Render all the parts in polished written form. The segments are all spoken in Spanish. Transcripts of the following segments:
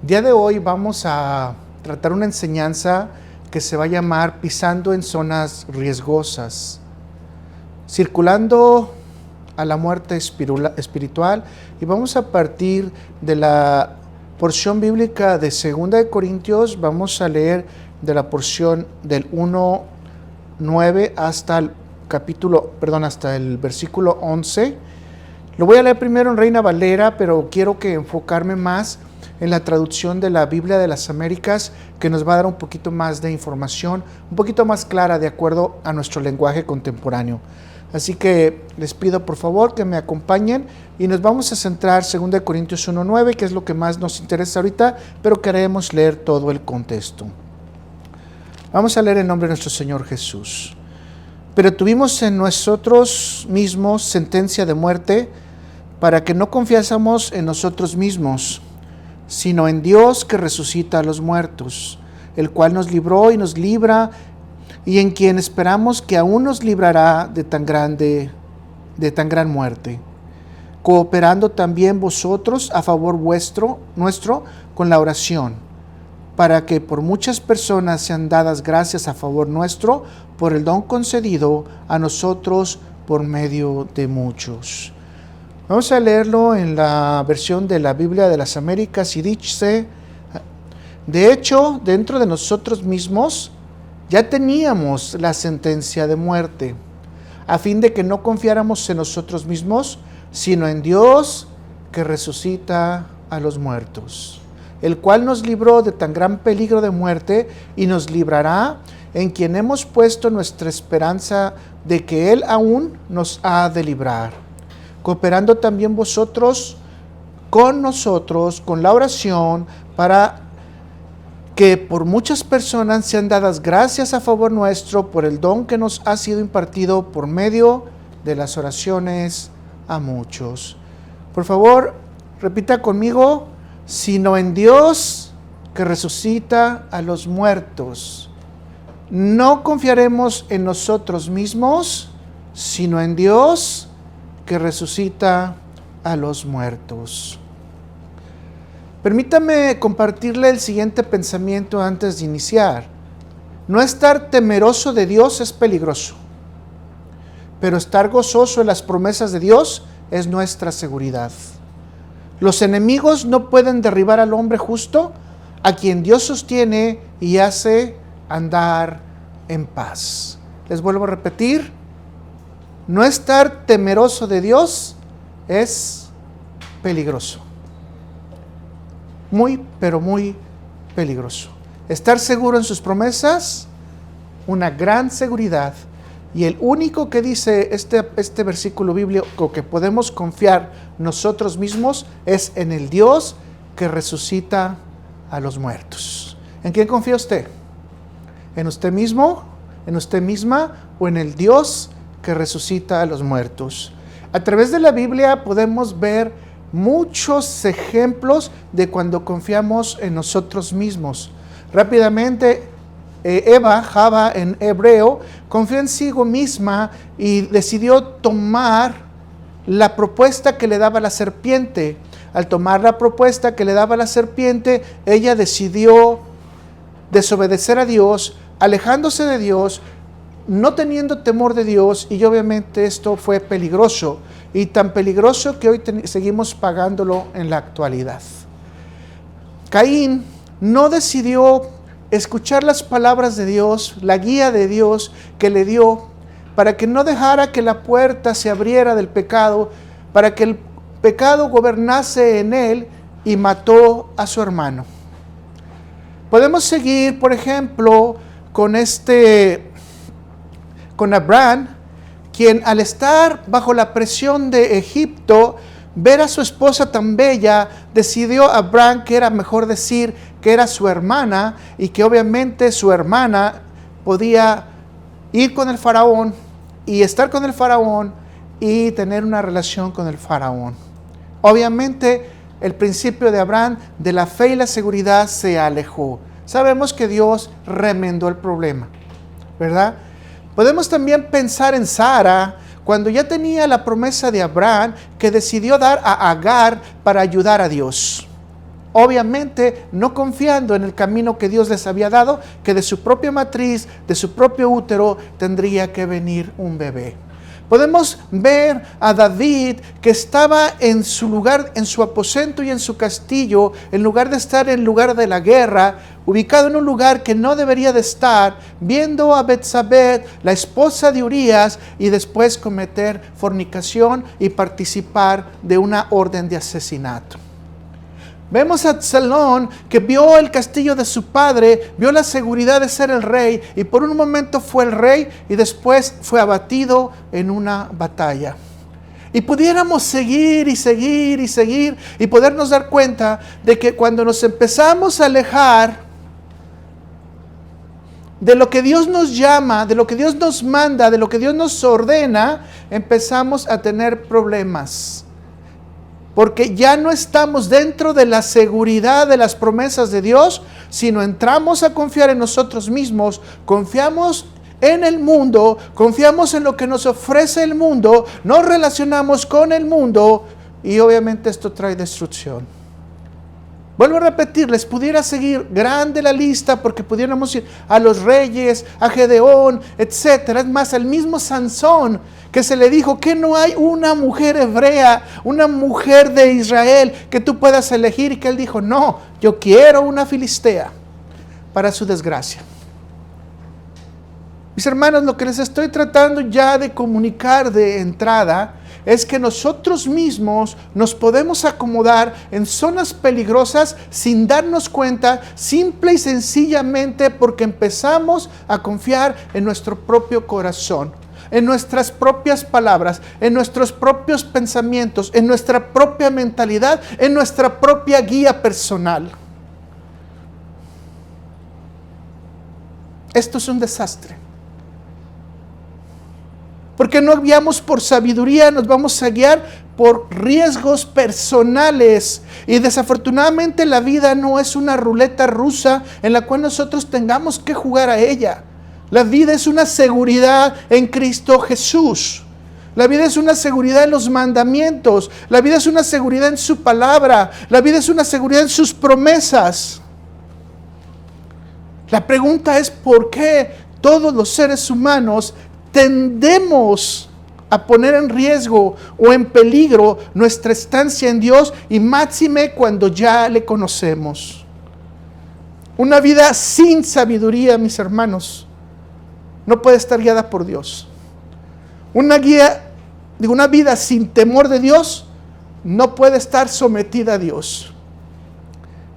día de hoy vamos a tratar una enseñanza que se va a llamar Pisando en zonas riesgosas, circulando a la muerte espiritual, y vamos a partir de la porción bíblica de 2 Corintios. Vamos a leer de la porción del 1:9 hasta el versículo 11. Lo voy a leer primero en Reina Valera, pero quiero enfocarme más en la traducción de la Biblia de las Américas, que nos va a dar un poquito más de información, un poquito más clara de acuerdo a nuestro lenguaje contemporáneo. Así que les pido por favor que me acompañen y nos vamos a centrar en 2 Corintios 1:9, que es lo que más nos interesa ahorita, pero queremos leer todo el contexto. Vamos a leer en nombre de nuestro Señor Jesús. Pero tuvimos en nosotros mismos sentencia de muerte, para que no confiásemos en nosotros mismos, sino en Dios que resucita a los muertos, el cual nos libró y nos libra, y en quien esperamos que aún nos librará de tan gran muerte, cooperando también vosotros a favor nuestro con la oración, para que por muchas personas sean dadas gracias a favor nuestro por el don concedido a nosotros por medio de muchos. Vamos a leerlo en la versión de la Biblia de las Américas y dice: de hecho, dentro de nosotros mismos ya teníamos la sentencia de muerte, a fin de que no confiáramos en nosotros mismos, sino en Dios que resucita a los muertos, el cual nos libró de tan gran peligro de muerte y nos librará, en quien hemos puesto nuestra esperanza de que Él aún nos ha de librar, cooperando también vosotros con nosotros con la oración, para que por muchas personas sean dadas gracias a favor nuestro por el don que nos ha sido impartido por medio de las oraciones a muchos. Por favor, repita conmigo: sino en Dios que resucita a los muertos. No confiaremos en nosotros mismos, sino en Dios que resucita a los muertos. Permítame compartirle el siguiente pensamiento antes de iniciar. No estar temeroso de Dios es peligroso, pero estar gozoso en las promesas de Dios es nuestra seguridad. Los enemigos no pueden derribar al hombre justo, a quien Dios sostiene y hace andar en paz. Les vuelvo a repetir: no estar temeroso de Dios es peligroso. Muy, pero muy peligroso. Estar seguro en sus promesas, una gran seguridad. Y el único que dice este versículo bíblico que podemos confiar nosotros mismos es en el Dios que resucita a los muertos. ¿En quién confía usted? ¿En usted mismo? ¿En usted misma? ¿O en el Dios que resucita a los muertos? A través de la Biblia podemos ver muchos ejemplos de cuando confiamos en nosotros mismos. Rápidamente, Java en hebreo, confió en sí misma y decidió tomar la propuesta que le daba la serpiente. Al tomar la propuesta que le daba la serpiente, ella decidió desobedecer a Dios, alejándose de Dios, no teniendo temor de Dios, y obviamente esto fue peligroso, y tan peligroso que hoy seguimos pagándolo en la actualidad. Caín no decidió escuchar las palabras de Dios, la guía de Dios que le dio, para que no dejara que la puerta se abriera del pecado, para que el pecado gobernase en él, y mató a su hermano. Podemos seguir, por ejemplo, con Abraham, quien al estar bajo la presión de Egipto, ver a su esposa tan bella, decidió Abraham que era mejor decir que era su hermana, y que obviamente su hermana podía ir con el faraón y estar con el faraón y tener una relación con el faraón. Obviamente el principio de Abraham de la fe y la seguridad se alejó. Sabemos que Dios remendó el problema, ¿verdad? Podemos también pensar en Sara, cuando ya tenía la promesa de Abraham, que decidió dar a Agar para ayudar a Dios. obviamente no confiando en el camino que Dios les había dado, que de su propia matriz, de su propio útero, tendría que venir un bebé. Podemos ver a David que estaba en su lugar, en su aposento y en su castillo, en lugar de estar en el lugar de la guerra, ubicado en un lugar que no debería de estar, viendo a Betsabé, la esposa de Urías, y después cometer fornicación y participar de una orden de asesinato. Vemos a Absalón que vio el castillo de su padre, vio la seguridad de ser el rey y por un momento fue el rey y después fue abatido en una batalla. Y pudiéramos seguir y seguir y seguir y podernos dar cuenta de que cuando nos empezamos a alejar de lo que Dios nos llama, de lo que Dios nos manda, de lo que Dios nos ordena, empezamos a tener problemas. Porque ya no estamos dentro de la seguridad de las promesas de Dios, sino entramos a confiar en nosotros mismos, confiamos en el mundo, confiamos en lo que nos ofrece el mundo, nos relacionamos con el mundo y obviamente esto trae destrucción. Vuelvo a repetirles, pudiera seguir grande la lista porque pudiéramos ir a los reyes, a Gedeón, etc. Es más, al mismo Sansón que se le dijo que no hay una mujer hebrea, una mujer de Israel que tú puedas elegir, y que él dijo, no, yo quiero una filistea, para su desgracia. Mis hermanos, lo que les estoy tratando ya de comunicar de entrada es que nosotros mismos nos podemos acomodar en zonas peligrosas sin darnos cuenta, simple y sencillamente porque empezamos a confiar en nuestro propio corazón, en nuestras propias palabras, en nuestros propios pensamientos, en nuestra propia mentalidad, en nuestra propia guía personal. Esto es un desastre. Porque no guiamos por sabiduría, nos vamos a guiar por riesgos personales. Y desafortunadamente la vida no es una ruleta rusa en la cual nosotros tengamos que jugar a ella. La vida es una seguridad en Cristo Jesús. La vida es una seguridad en los mandamientos. La vida es una seguridad en su palabra. La vida es una seguridad en sus promesas. La pregunta es ¿por qué todos los seres humanos tendemos a poner en riesgo o en peligro nuestra estancia en Dios, y máxime cuando ya le conocemos? Una vida sin sabiduría, mis hermanos, no puede estar guiada por Dios. Una vida sin temor de Dios no puede estar sometida a Dios.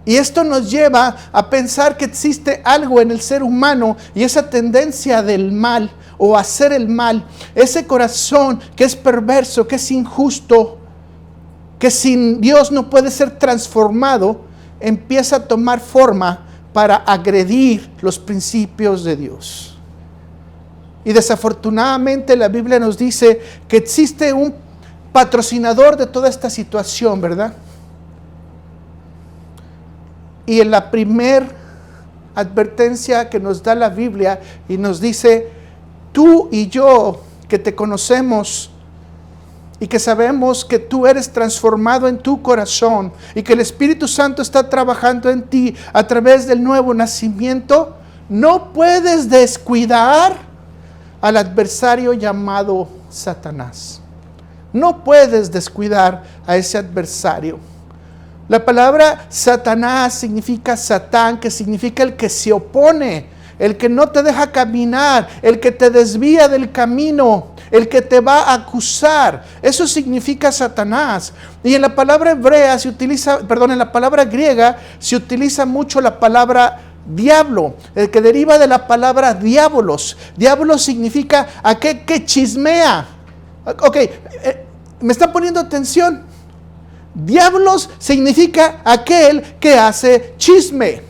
Y esto nos lleva a pensar que existe algo en el ser humano, y esa tendencia del mal o hacer el mal, ese corazón que es perverso, que es injusto, que sin Dios no puede ser transformado, empieza a tomar forma para agredir los principios de Dios. Y desafortunadamente la Biblia nos dice que existe un patrocinador de toda esta situación, ¿verdad? Y en la primer advertencia que nos da la Biblia y nos dice, tú y yo que te conocemos y que sabemos que tú eres transformado en tu corazón y que el Espíritu Santo está trabajando en ti a través del nuevo nacimiento, no puedes descuidar al adversario llamado Satanás. No puedes descuidar a ese adversario. La palabra Satanás significa Satán, que significa el que se opone, el que no te deja caminar, el que te desvía del camino, el que te va a acusar. Eso significa Satanás. Y en la palabra hebrea en la palabra griega se utiliza mucho la palabra diablo, el que deriva de la palabra diabolos. Diabolos significa aquel que chismea. Ok, ¿me está poniendo atención? Diablos significa aquel que hace chisme.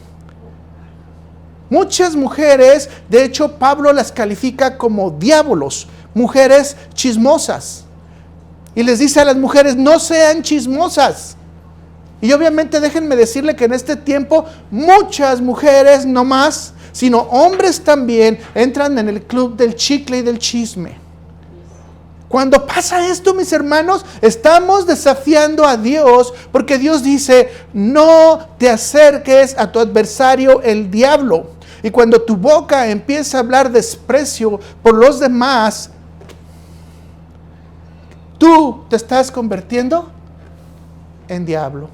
Muchas mujeres, de hecho Pablo las califica como diabolos, mujeres chismosas. Y les dice a las mujeres, no sean chismosas. Y obviamente déjenme decirle que en este tiempo muchas mujeres no más, sino hombres también entran en el club del chicle y del chisme. Cuando pasa esto, mis hermanos, estamos desafiando a Dios, porque Dios dice, no te acerques a tu adversario el diablo. Y cuando tu boca empieza a hablar desprecio por los demás, tú te estás convirtiendo en diablo.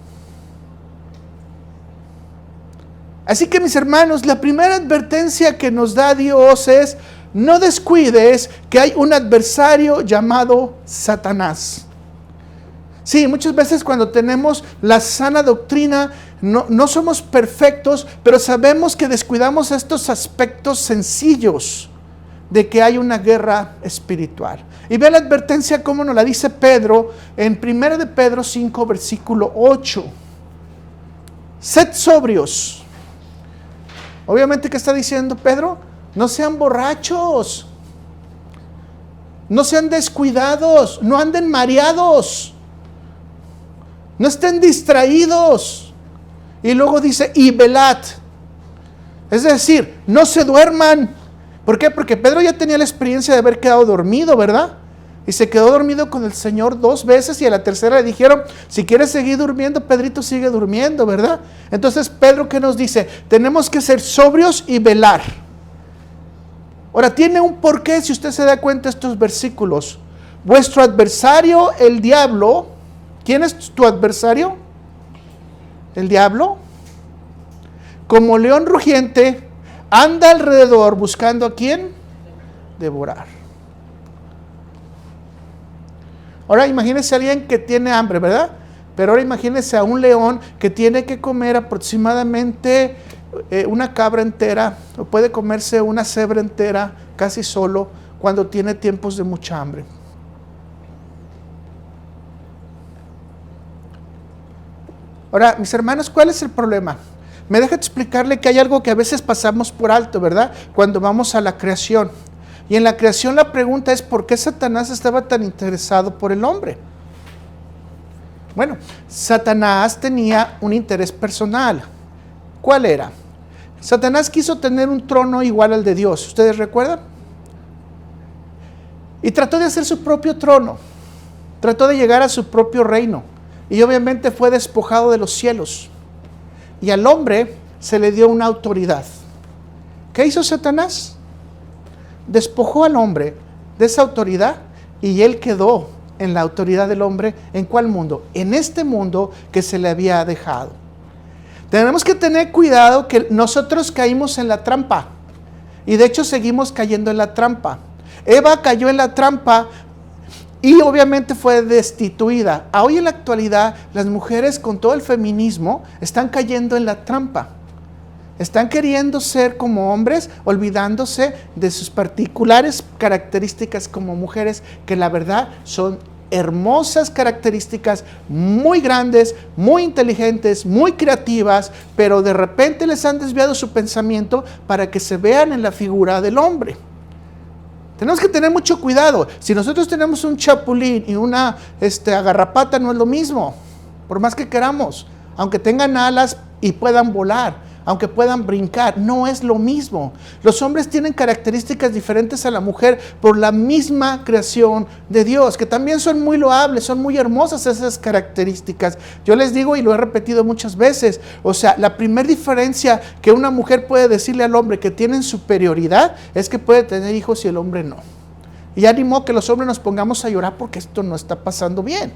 Así que, mis hermanos, la primera advertencia que nos da Dios es: no descuides que hay un adversario llamado Satanás. Sí, muchas veces cuando tenemos la sana doctrina, no somos perfectos, pero sabemos que descuidamos estos aspectos sencillos de que hay una guerra espiritual. Y ve la advertencia como nos la dice Pedro en 1 de Pedro 5, versículo 8. Sed sobrios. Obviamente, ¿qué está diciendo Pedro? No sean borrachos, no sean descuidados, no anden mareados, no estén distraídos. Y luego dice, y velad. Es decir, no se duerman. ¿Por qué? Porque Pedro ya tenía la experiencia de haber quedado dormido, ¿verdad? Y se quedó dormido con el Señor 2 veces y a la tercera le dijeron, si quieres seguir durmiendo, Pedrito, sigue durmiendo, ¿verdad? Entonces, Pedro, ¿qué nos dice? Tenemos que ser sobrios y velar. Ahora, tiene un porqué si usted se da cuenta de estos versículos. Vuestro adversario, el diablo. ¿Quién es tu adversario? El diablo. Como león rugiente, anda alrededor buscando a quién devorar. Ahora imagínese a alguien que tiene hambre, ¿verdad? Pero ahora imagínese a un león que tiene que comer aproximadamente una cabra entera, o puede comerse una cebra entera casi solo cuando tiene tiempos de mucha hambre. Ahora, mis hermanos, ¿cuál es el problema? Me deja explicarle que hay algo que a veces pasamos por alto, ¿verdad? Cuando vamos a la creación. Y en la creación la pregunta es, ¿por qué Satanás estaba tan interesado por el hombre? Bueno, Satanás tenía un interés personal. ¿Cuál era? Satanás quiso tener un trono igual al de Dios. ¿Ustedes recuerdan? Y trató de hacer su propio trono. Trató de llegar a su propio reino. Y obviamente fue despojado de los cielos. Y al hombre se le dio una autoridad. ¿Qué hizo Satanás? Despojó al hombre de esa autoridad y él quedó en la autoridad del hombre. ¿En cuál mundo? En este mundo que se le había dejado. Tenemos que tener cuidado que nosotros caímos en la trampa. Y de hecho seguimos cayendo en la trampa. Eva cayó en la trampa y obviamente fue destituida. Hoy en la actualidad las mujeres con todo el feminismo están cayendo en la trampa. Están queriendo ser como hombres, olvidándose de sus particulares características como mujeres, que la verdad son hermosas características, muy grandes, muy inteligentes, muy creativas, pero de repente les han desviado su pensamiento para que se vean en la figura del hombre. Tenemos que tener mucho cuidado. Si nosotros tenemos un chapulín y una garrapata, no es lo mismo, por más que queramos, aunque tengan alas y puedan volar, aunque puedan brincar, no es lo mismo. Los hombres tienen características diferentes a la mujer por la misma creación de Dios, que también son muy loables, son muy hermosas esas características. Yo les digo y lo he repetido muchas veces, o sea, la primera diferencia que una mujer puede decirle al hombre que tienen superioridad es que puede tener hijos y el hombre no. Y ya ni modo que los hombres nos pongamos a llorar porque esto no está pasando bien.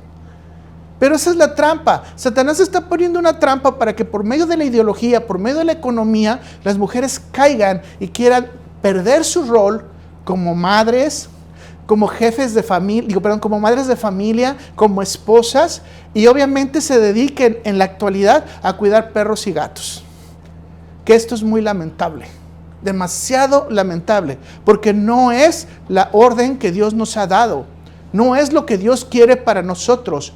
Pero esa es la trampa. Satanás está poniendo una trampa para que por medio de la ideología, por medio de la economía, las mujeres caigan y quieran perder su rol como madres, como jefes de familia, como madres de familia, como esposas, y obviamente se dediquen en la actualidad a cuidar perros y gatos. Que esto es muy lamentable, demasiado lamentable, porque no es la orden que Dios nos ha dado, no es lo que Dios quiere para nosotros.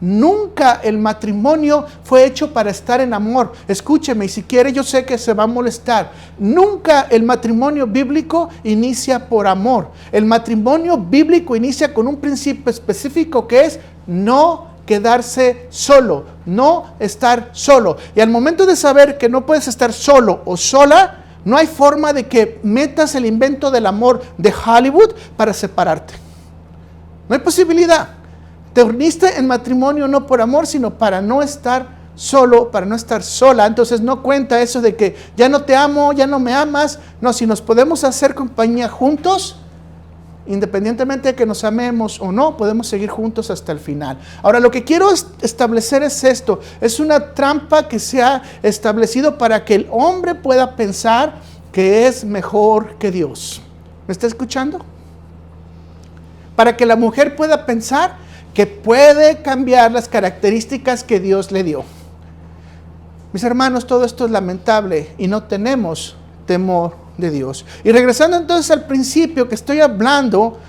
Nunca el matrimonio fue hecho para estar en amor. Escúcheme, y si quiere, yo sé que se va a molestar. Nunca el matrimonio bíblico inicia por amor. El matrimonio bíblico inicia con un principio específico que es no quedarse solo, no estar solo. Y al momento de saber que no puedes estar solo o sola, no hay forma de que metas el invento del amor de Hollywood para separarte. No hay posibilidad. Te uniste en matrimonio no por amor, sino para no estar solo, para no estar sola. Entonces no cuenta eso de que ya no te amo, ya no me amas. No, si nos podemos hacer compañía juntos, independientemente de que nos amemos o no, podemos seguir juntos hasta el final. Ahora, lo que quiero establecer es esto. Es una trampa que se ha establecido para que el hombre pueda pensar que es mejor que Dios. ¿Me está escuchando? Para que la mujer pueda pensar que puede cambiar las características que Dios le dio. Mis hermanos, todo esto es lamentable y no tenemos temor de Dios. Y regresando entonces al principio que estoy hablando,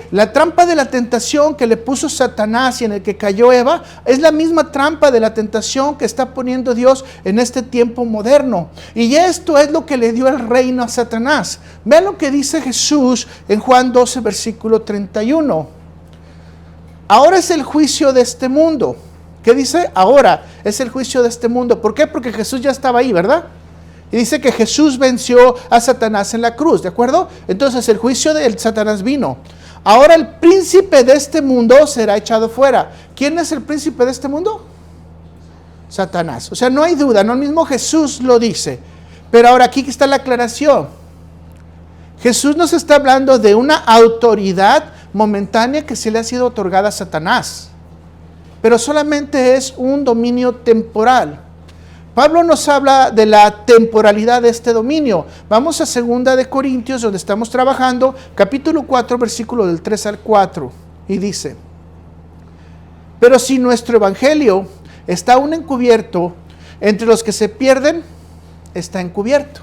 la trampa de la tentación que le puso Satanás y en el que cayó Eva, es la misma trampa de la tentación que está poniendo Dios en este tiempo moderno. Y esto es lo que le dio el reino a Satanás. Vean lo que dice Jesús en Juan 12, versículo 31. Ahora es el juicio de este mundo. ¿Qué dice? Ahora es el juicio de este mundo. ¿Por qué? Porque Jesús ya estaba ahí, ¿verdad? Y dice que Jesús venció a Satanás en la cruz, ¿de acuerdo? Entonces el juicio de Satanás vino. Ahora el príncipe de este mundo será echado fuera. ¿Quién es el príncipe de este mundo? Satanás. O sea, no hay duda, no el mismo Jesús lo dice. Pero ahora aquí está la aclaración. Jesús nos está hablando de una autoridad momentánea que se le ha sido otorgada a Satanás. Pero solamente es un dominio temporal. Pablo nos habla de la temporalidad de este dominio. Vamos a 2 de Corintios, donde estamos trabajando, capítulo 4, versículo del 3 al 4. Y dice: pero si nuestro evangelio está aún encubierto, entre los que se pierden está encubierto,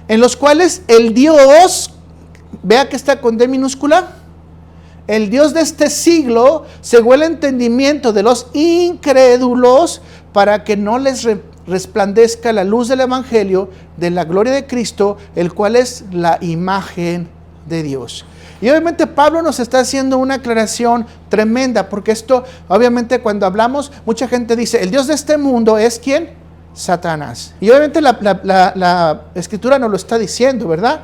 en los cuales el Dios, vea que está con D minúscula, el Dios de este siglo cegó el entendimiento de los incrédulos para que no les resplandezca la luz del evangelio de la gloria de Cristo, el cual es la imagen de Dios. Y obviamente Pablo nos está haciendo una aclaración tremenda, porque esto, obviamente cuando hablamos, mucha gente dice, el Dios de este mundo es ¿quién? Satanás. Y obviamente la Escritura nos lo está diciendo, ¿verdad?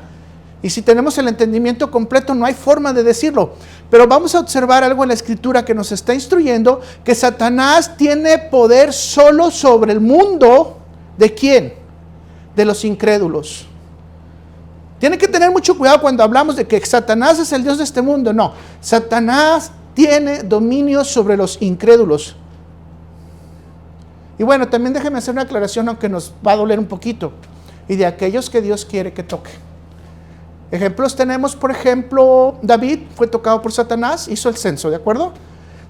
Y si tenemos el entendimiento completo, no hay forma de decirlo. Pero vamos a observar algo en la Escritura que nos está instruyendo, que Satanás tiene poder solo sobre el mundo. ¿De quién? De los incrédulos. Tienen que tener mucho cuidado cuando hablamos de que Satanás es el Dios de este mundo. No, Satanás tiene dominio sobre los incrédulos. Y bueno, también déjenme hacer una aclaración, aunque nos va a doler un poquito. Y de aquellos que Dios quiere que toque. Ejemplos tenemos, por ejemplo, David fue tocado por Satanás, hizo el censo, ¿de acuerdo?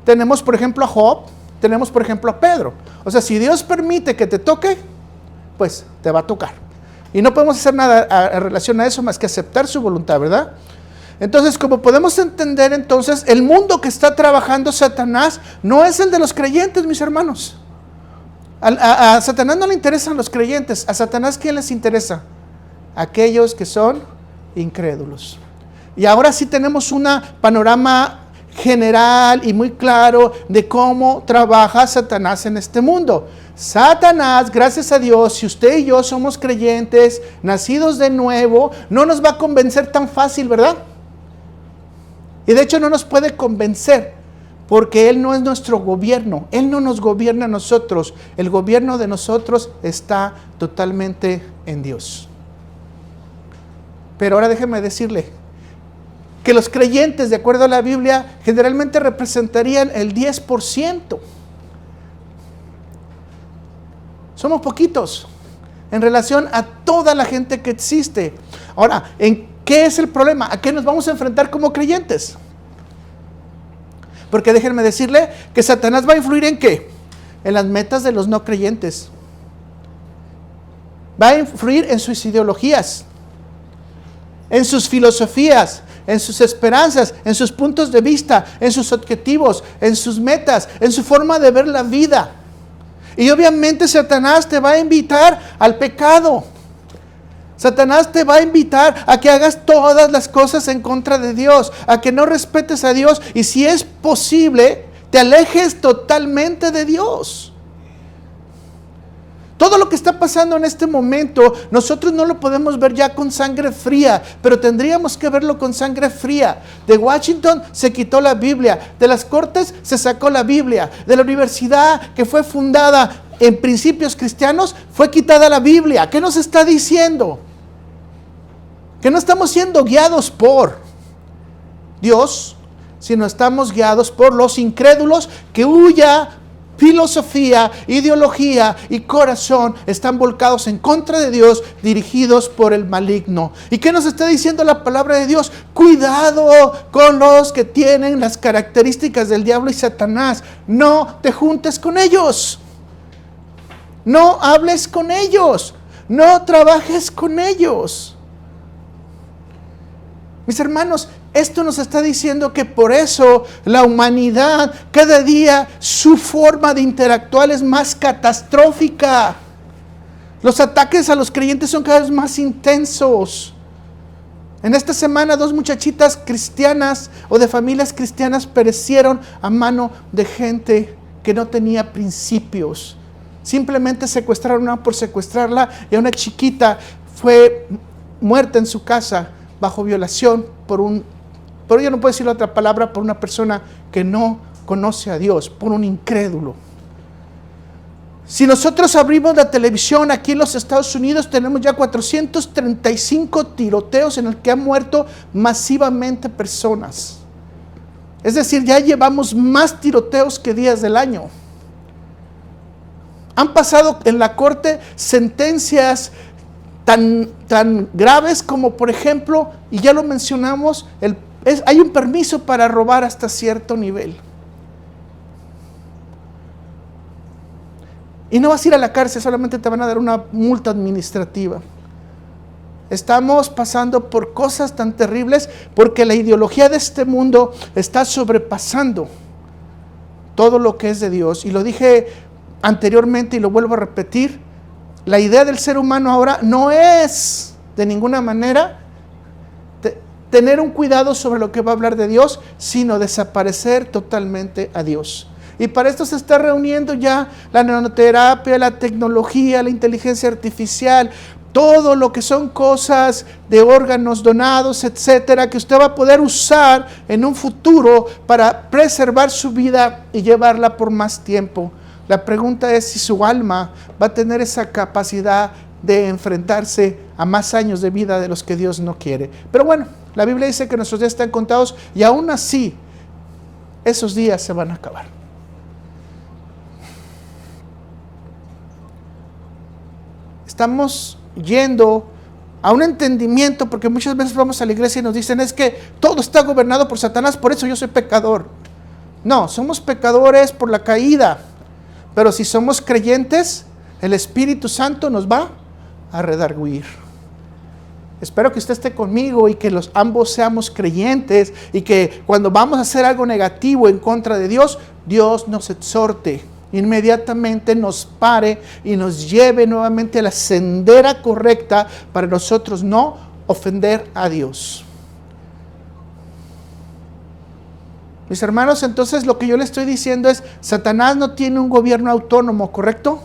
Tenemos, por ejemplo, a Job, tenemos, por ejemplo, a Pedro. O sea, si Dios permite que te toque, pues te va a tocar. Y no podemos hacer nada en relación a eso más que aceptar su voluntad, ¿verdad? Entonces, como podemos entender, entonces, el mundo que está trabajando Satanás no es el de los creyentes, mis hermanos. A Satanás no le interesan los creyentes. A Satanás, ¿quién les interesa? Aquellos que son incrédulos. Y ahora sí tenemos un panorama general y muy claro de cómo trabaja Satanás en este mundo. Satanás, gracias a Dios, si usted y yo somos creyentes, nacidos de nuevo, no nos va a convencer tan fácil, ¿verdad? Y de hecho no nos puede convencer, porque Él no es nuestro gobierno. Él no nos gobierna a nosotros. El gobierno de nosotros está totalmente en Dios. Pero ahora déjeme decirle que los creyentes, de acuerdo a la Biblia, generalmente representarían el 10%. Somos poquitos en relación a toda la gente que existe. Ahora, ¿en qué es el problema? ¿A qué nos vamos a enfrentar como creyentes? Porque déjenme decirle que Satanás va a influir ¿en qué? En las metas de los no creyentes. Va a influir en sus ideologías, en sus filosofías, en sus esperanzas, en sus puntos de vista, en sus objetivos, en sus metas, en su forma de ver la vida. Y obviamente Satanás te va a invitar al pecado. Satanás te va a invitar a que hagas todas las cosas en contra de Dios, a que no respetes a Dios y si es posible, te alejes totalmente de Dios. Todo lo que está pasando en este momento, nosotros no lo podemos ver ya con sangre fría, pero tendríamos que verlo con sangre fría. De Washington se quitó la Biblia, de las cortes se sacó la Biblia, de la universidad que fue fundada en principios cristianos fue quitada la Biblia. ¿Qué nos está diciendo? Que no estamos siendo guiados por Dios, sino estamos guiados por los incrédulos que huya filosofía, ideología y corazón están volcados en contra de Dios, dirigidos por el maligno. ¿Y qué nos está diciendo la palabra de Dios? Cuidado con los que tienen las características del diablo y Satanás. No te juntes con ellos. No hables con ellos. No trabajes con ellos. Mis hermanos, esto nos está diciendo que por eso la humanidad, cada día su forma de interactuar es más catastrófica. Los ataques a los creyentes son cada vez más intensos. En esta semana 2 muchachitas cristianas o de familias cristianas perecieron a mano de gente que no tenía principios. Simplemente secuestraron a una por secuestrarla y a una chiquita fue muerta en su casa bajo violación pero yo no puedo decir otra palabra, por una persona que no conoce a Dios, por un incrédulo. Si nosotros abrimos la televisión aquí en los Estados Unidos, tenemos ya 435 tiroteos en el que han muerto masivamente personas. Es decir, ya llevamos más tiroteos que días del año. Han pasado en la corte sentencias tan graves como, por ejemplo, y ya lo mencionamos, hay un permiso para robar hasta cierto nivel. Y no vas a ir a la cárcel, solamente te van a dar una multa administrativa. Estamos pasando por cosas tan terribles porque la ideología de este mundo está sobrepasando todo lo que es de Dios. Y lo dije anteriormente y lo vuelvo a repetir. La idea del ser humano ahora no es de ninguna manera tener un cuidado sobre lo que va a hablar de Dios, sino desaparecer totalmente a Dios. Y para esto se está reuniendo ya la nanoterapia, la tecnología, la inteligencia artificial, todo lo que son cosas de órganos donados, etcétera, que usted va a poder usar en un futuro para preservar su vida y llevarla por más tiempo. La pregunta es si su alma va a tener esa capacidad de enfrentarse a más años de vida de los que Dios no quiere. Pero bueno, la Biblia dice que nuestros días están contados y aún así esos días se van a acabar. Estamos yendo a un entendimiento, porque muchas veces vamos a la iglesia y nos dicen es que todo está gobernado por Satanás, por eso yo soy pecador. No, somos pecadores por la caída. Pero si somos creyentes, el Espíritu Santo nos va a redarguir. Espero que usted esté conmigo y que ambos seamos creyentes y que cuando vamos a hacer algo negativo en contra de Dios, Dios nos exhorte, inmediatamente nos pare y nos lleve nuevamente a la sendera correcta para nosotros no ofender a Dios. Mis hermanos, entonces lo que yo le estoy diciendo es, Satanás no tiene un gobierno autónomo, ¿correcto?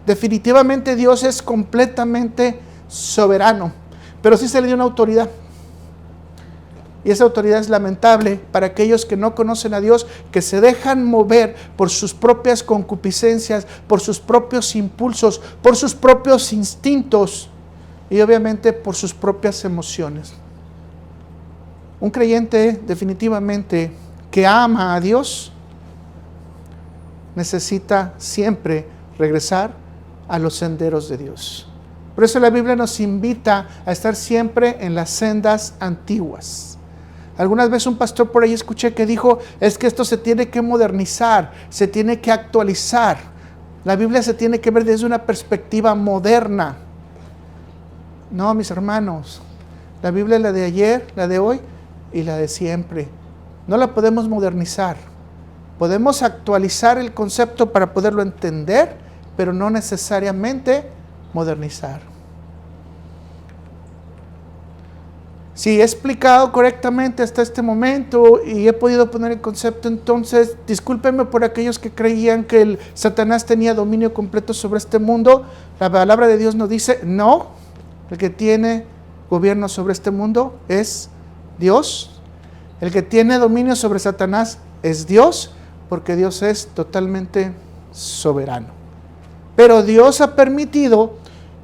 Definitivamente Dios es completamente soberano, pero sí se le dio una autoridad. Y esa autoridad es lamentable para aquellos que no conocen a Dios, que se dejan mover por sus propias concupiscencias, por sus propios impulsos, por sus propios instintos y obviamente por sus propias emociones. Un creyente definitivamente que ama a Dios necesita siempre regresar a los senderos de Dios. Por eso la Biblia nos invita a estar siempre en las sendas antiguas. Algunas veces un pastor por ahí escuché que dijo, es que esto se tiene que modernizar, se tiene que actualizar. La Biblia se tiene que ver desde una perspectiva moderna. No, mis hermanos, la Biblia es la de ayer, la de hoy y la de siempre. No la podemos modernizar. Podemos actualizar el concepto para poderlo entender, pero no necesariamente modernizar. Si he explicado correctamente hasta este momento y he podido poner el concepto, entonces discúlpenme por aquellos que creían que el Satanás tenía dominio completo sobre este mundo. La palabra de Dios nos dice, no, el que tiene gobierno sobre este mundo es Dios. El que tiene dominio sobre Satanás es Dios, porque Dios es totalmente soberano. Pero Dios ha permitido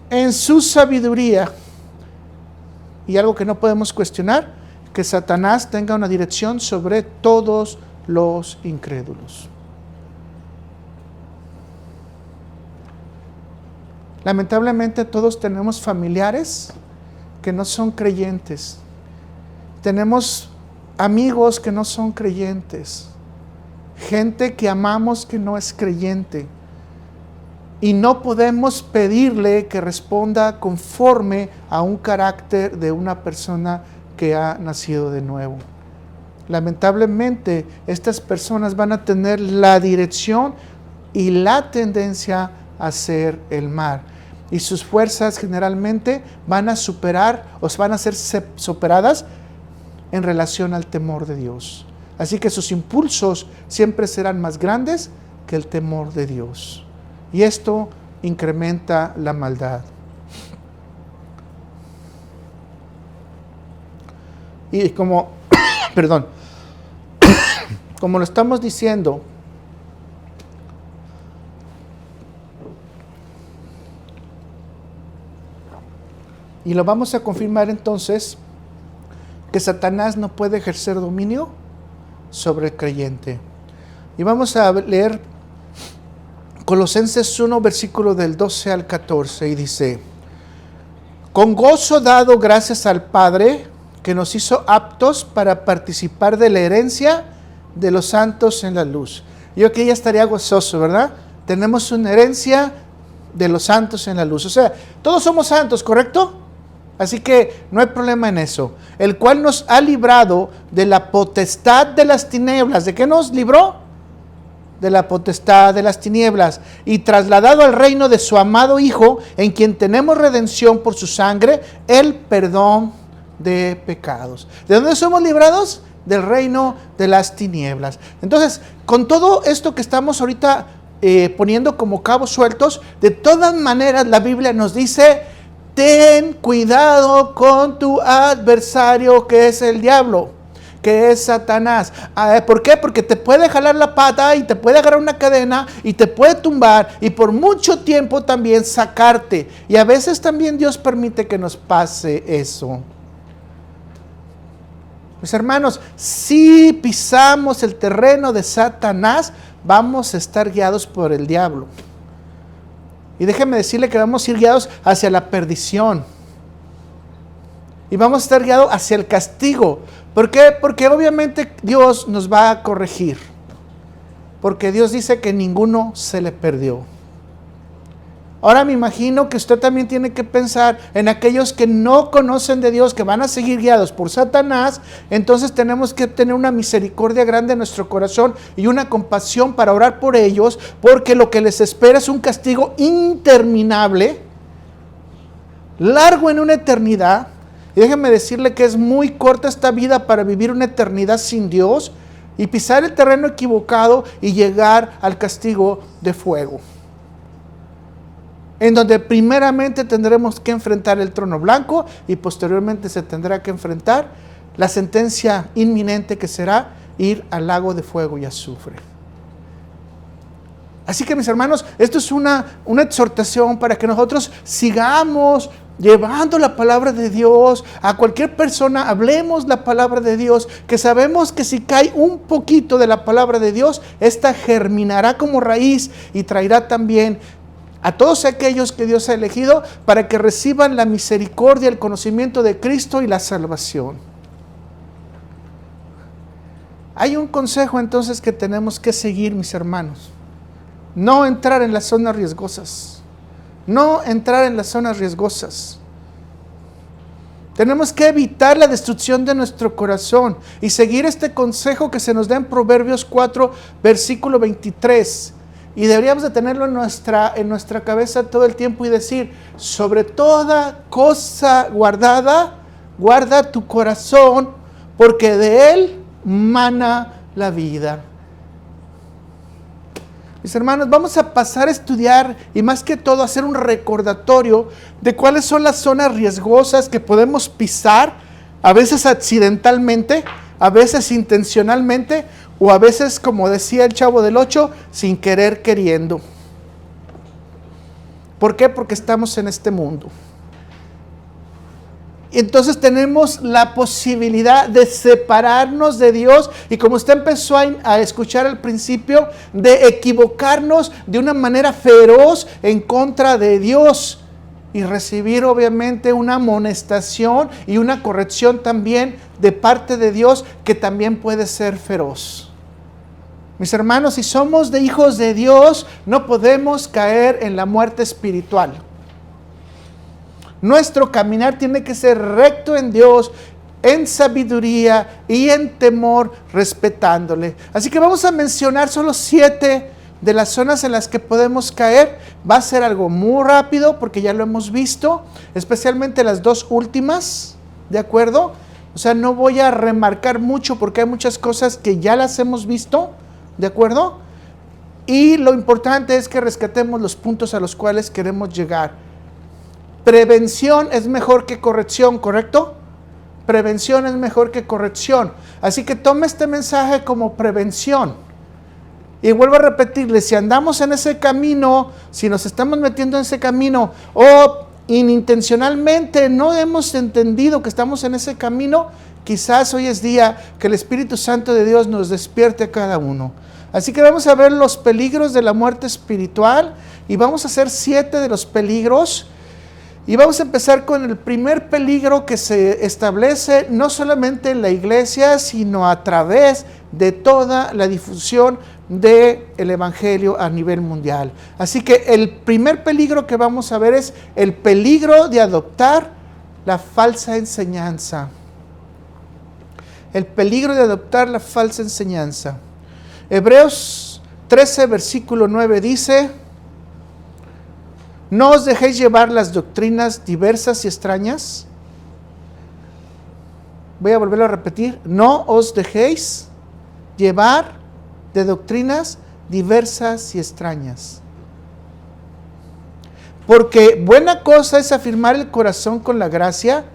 en su sabiduría, y algo que no podemos cuestionar, que Satanás tenga una dirección sobre todos los incrédulos. Lamentablemente todos tenemos familiares que no son creyentes. Tenemos amigos que no son creyentes. Gente que amamos que no es creyente. Y no podemos pedirle que responda conforme a un carácter de una persona que ha nacido de nuevo. Lamentablemente, estas personas van a tener la dirección y la tendencia a hacer el mal. Y sus fuerzas generalmente van a superar o van a ser superadas en relación al temor de Dios. Así que sus impulsos siempre serán más grandes que el temor de Dios. Y esto incrementa la maldad. Y como, como lo estamos diciendo, y lo vamos a confirmar entonces, que Satanás no puede ejercer dominio sobre el creyente. Y vamos a leer Colosenses 1, versículo del 12 al 14, y dice: con gozo dado gracias al Padre, que nos hizo aptos para participar de la herencia de los santos en la luz. Yo que ya estaría gozoso, ¿verdad? Tenemos una herencia de los santos en la luz. O sea, todos somos santos, ¿correcto? Así que no hay problema en eso. El cual nos ha librado de la potestad de las tinieblas. ¿De qué nos libró? De la potestad de las tinieblas, y trasladado al reino de su amado Hijo, en quien tenemos redención por su sangre, el perdón de pecados. ¿De dónde somos librados? Del reino de las tinieblas. Entonces, con todo esto que estamos ahorita poniendo como cabos sueltos, de todas maneras la Biblia nos dice: ten cuidado con tu adversario, que es el diablo, que es Satanás. ¿Por qué? Porque te puede jalar la pata y te puede agarrar una cadena y te puede tumbar y por mucho tiempo también sacarte. Y a veces también Dios permite que nos pase eso. Mis hermanos, si pisamos el terreno de Satanás, vamos a estar guiados por el diablo. Y déjeme decirle que vamos a ir guiados hacia la perdición. Y vamos a estar guiados hacia el castigo. ¿Por qué? Porque obviamente Dios nos va a corregir. Porque Dios dice que ninguno se le perdió. Ahora me imagino que usted también tiene que pensar en aquellos que no conocen de Dios, que van a seguir guiados por Satanás. Entonces tenemos que tener una misericordia grande en nuestro corazón y una compasión para orar por ellos, porque lo que les espera es un castigo interminable, largo en una eternidad. Y déjenme decirle que es muy corta esta vida para vivir una eternidad sin Dios y pisar el terreno equivocado y llegar al castigo de fuego, en donde primeramente tendremos que enfrentar el trono blanco y posteriormente se tendrá que enfrentar la sentencia inminente, que será ir al lago de fuego y azufre. Así que, mis hermanos, esto es una exhortación para que nosotros sigamos llevando la palabra de Dios a cualquier persona. Hablemos la palabra de Dios, que sabemos que si cae un poquito de la palabra de Dios, esta germinará como raíz y traerá también a todos aquellos que Dios ha elegido para que reciban la misericordia, el conocimiento de Cristo y la salvación. Hay un consejo entonces que tenemos que seguir, mis hermanos. No entrar en las zonas riesgosas. No entrar en las zonas riesgosas. Tenemos que evitar la destrucción de nuestro corazón y seguir este consejo que se nos da en Proverbios 4, versículo 23. Y deberíamos de tenerlo en nuestra cabeza todo el tiempo y decir: sobre toda cosa guardada, guarda tu corazón, porque de él mana la vida. Mis hermanos, vamos a pasar a estudiar y más que todo hacer un recordatorio de cuáles son las zonas riesgosas que podemos pisar, a veces accidentalmente, a veces intencionalmente o a veces, como decía el Chavo del 8, sin querer queriendo. ¿Por qué? Porque estamos en este mundo. Entonces tenemos la posibilidad de separarnos de Dios y, como usted empezó a escuchar al principio, de equivocarnos de una manera feroz en contra de Dios y recibir obviamente una amonestación y una corrección también de parte de Dios, que también puede ser feroz. Mis hermanos, si somos de hijos de Dios, no podemos caer en la muerte espiritual. Nuestro caminar tiene que ser recto en Dios, en sabiduría y en temor, respetándole. Así que vamos a mencionar solo 7 de las zonas en las que podemos caer. Va a ser algo muy rápido porque ya lo hemos visto, especialmente las 2 últimas, ¿de acuerdo? O sea, no voy a remarcar mucho porque hay muchas cosas que ya las hemos visto, ¿de acuerdo? Y lo importante es que rescatemos los puntos a los cuales queremos llegar. Prevención es mejor que corrección, ¿correcto? Prevención es mejor que corrección. Así que tome este mensaje como prevención. Y vuelvo a repetirle, si andamos en ese camino, si nos estamos metiendo en ese camino o inintencionalmente no hemos entendido que estamos en ese camino, quizás hoy es día que el Espíritu Santo de Dios nos despierte a cada uno. Así que vamos a ver los peligros de la muerte espiritual y vamos a hacer 7 de los peligros. Y vamos a empezar con el primer peligro que se establece no solamente en la iglesia, sino a través de toda la difusión del Evangelio a nivel mundial. Así que el primer peligro que vamos a ver es el peligro de adoptar la falsa enseñanza. El peligro de adoptar la falsa enseñanza. Hebreos 13, versículo 9 dice: no os dejéis llevar las doctrinas diversas y extrañas. Voy a volverlo a repetir. No os dejéis llevar de doctrinas diversas y extrañas. Porque buena cosa es afirmar el corazón con la gracia,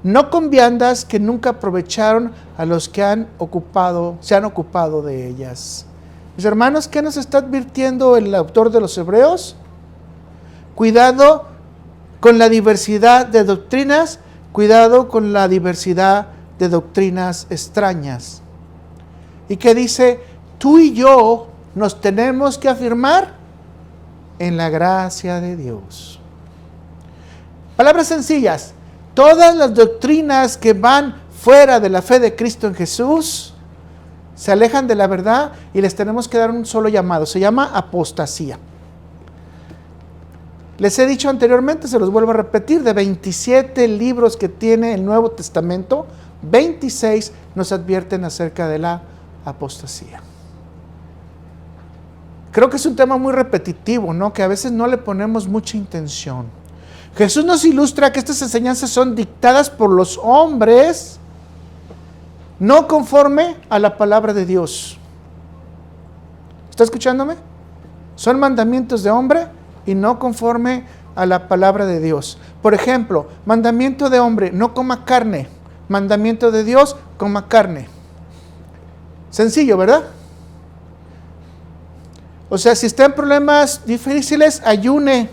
no con viandas que nunca aprovecharon a los que se han ocupado de ellas. Mis hermanos, ¿qué nos está advirtiendo el autor de los Hebreos? Cuidado con la diversidad de doctrinas, cuidado con la diversidad de doctrinas extrañas. ¿Y qué dice? Tú y yo nos tenemos que afirmar en la gracia de Dios. Palabras sencillas, todas las doctrinas que van fuera de la fe de Cristo en Jesús se alejan de la verdad y les tenemos que dar un solo llamado, se llama apostasía. Les he dicho anteriormente, se los vuelvo a repetir, de 27 libros que tiene el Nuevo Testamento, 26 nos advierten acerca de la apostasía. Creo que es un tema muy repetitivo, ¿no? Que a veces no le ponemos mucha intención. Jesús nos ilustra que estas enseñanzas son dictadas por los hombres, no conforme a la palabra de Dios. ¿Está escuchándome? Son mandamientos de hombre y no conforme a la palabra de Dios. Por ejemplo, mandamiento de hombre, no coma carne. Mandamiento de Dios, coma carne. Sencillo, ¿verdad? O sea, si está en problemas difíciles, ayune.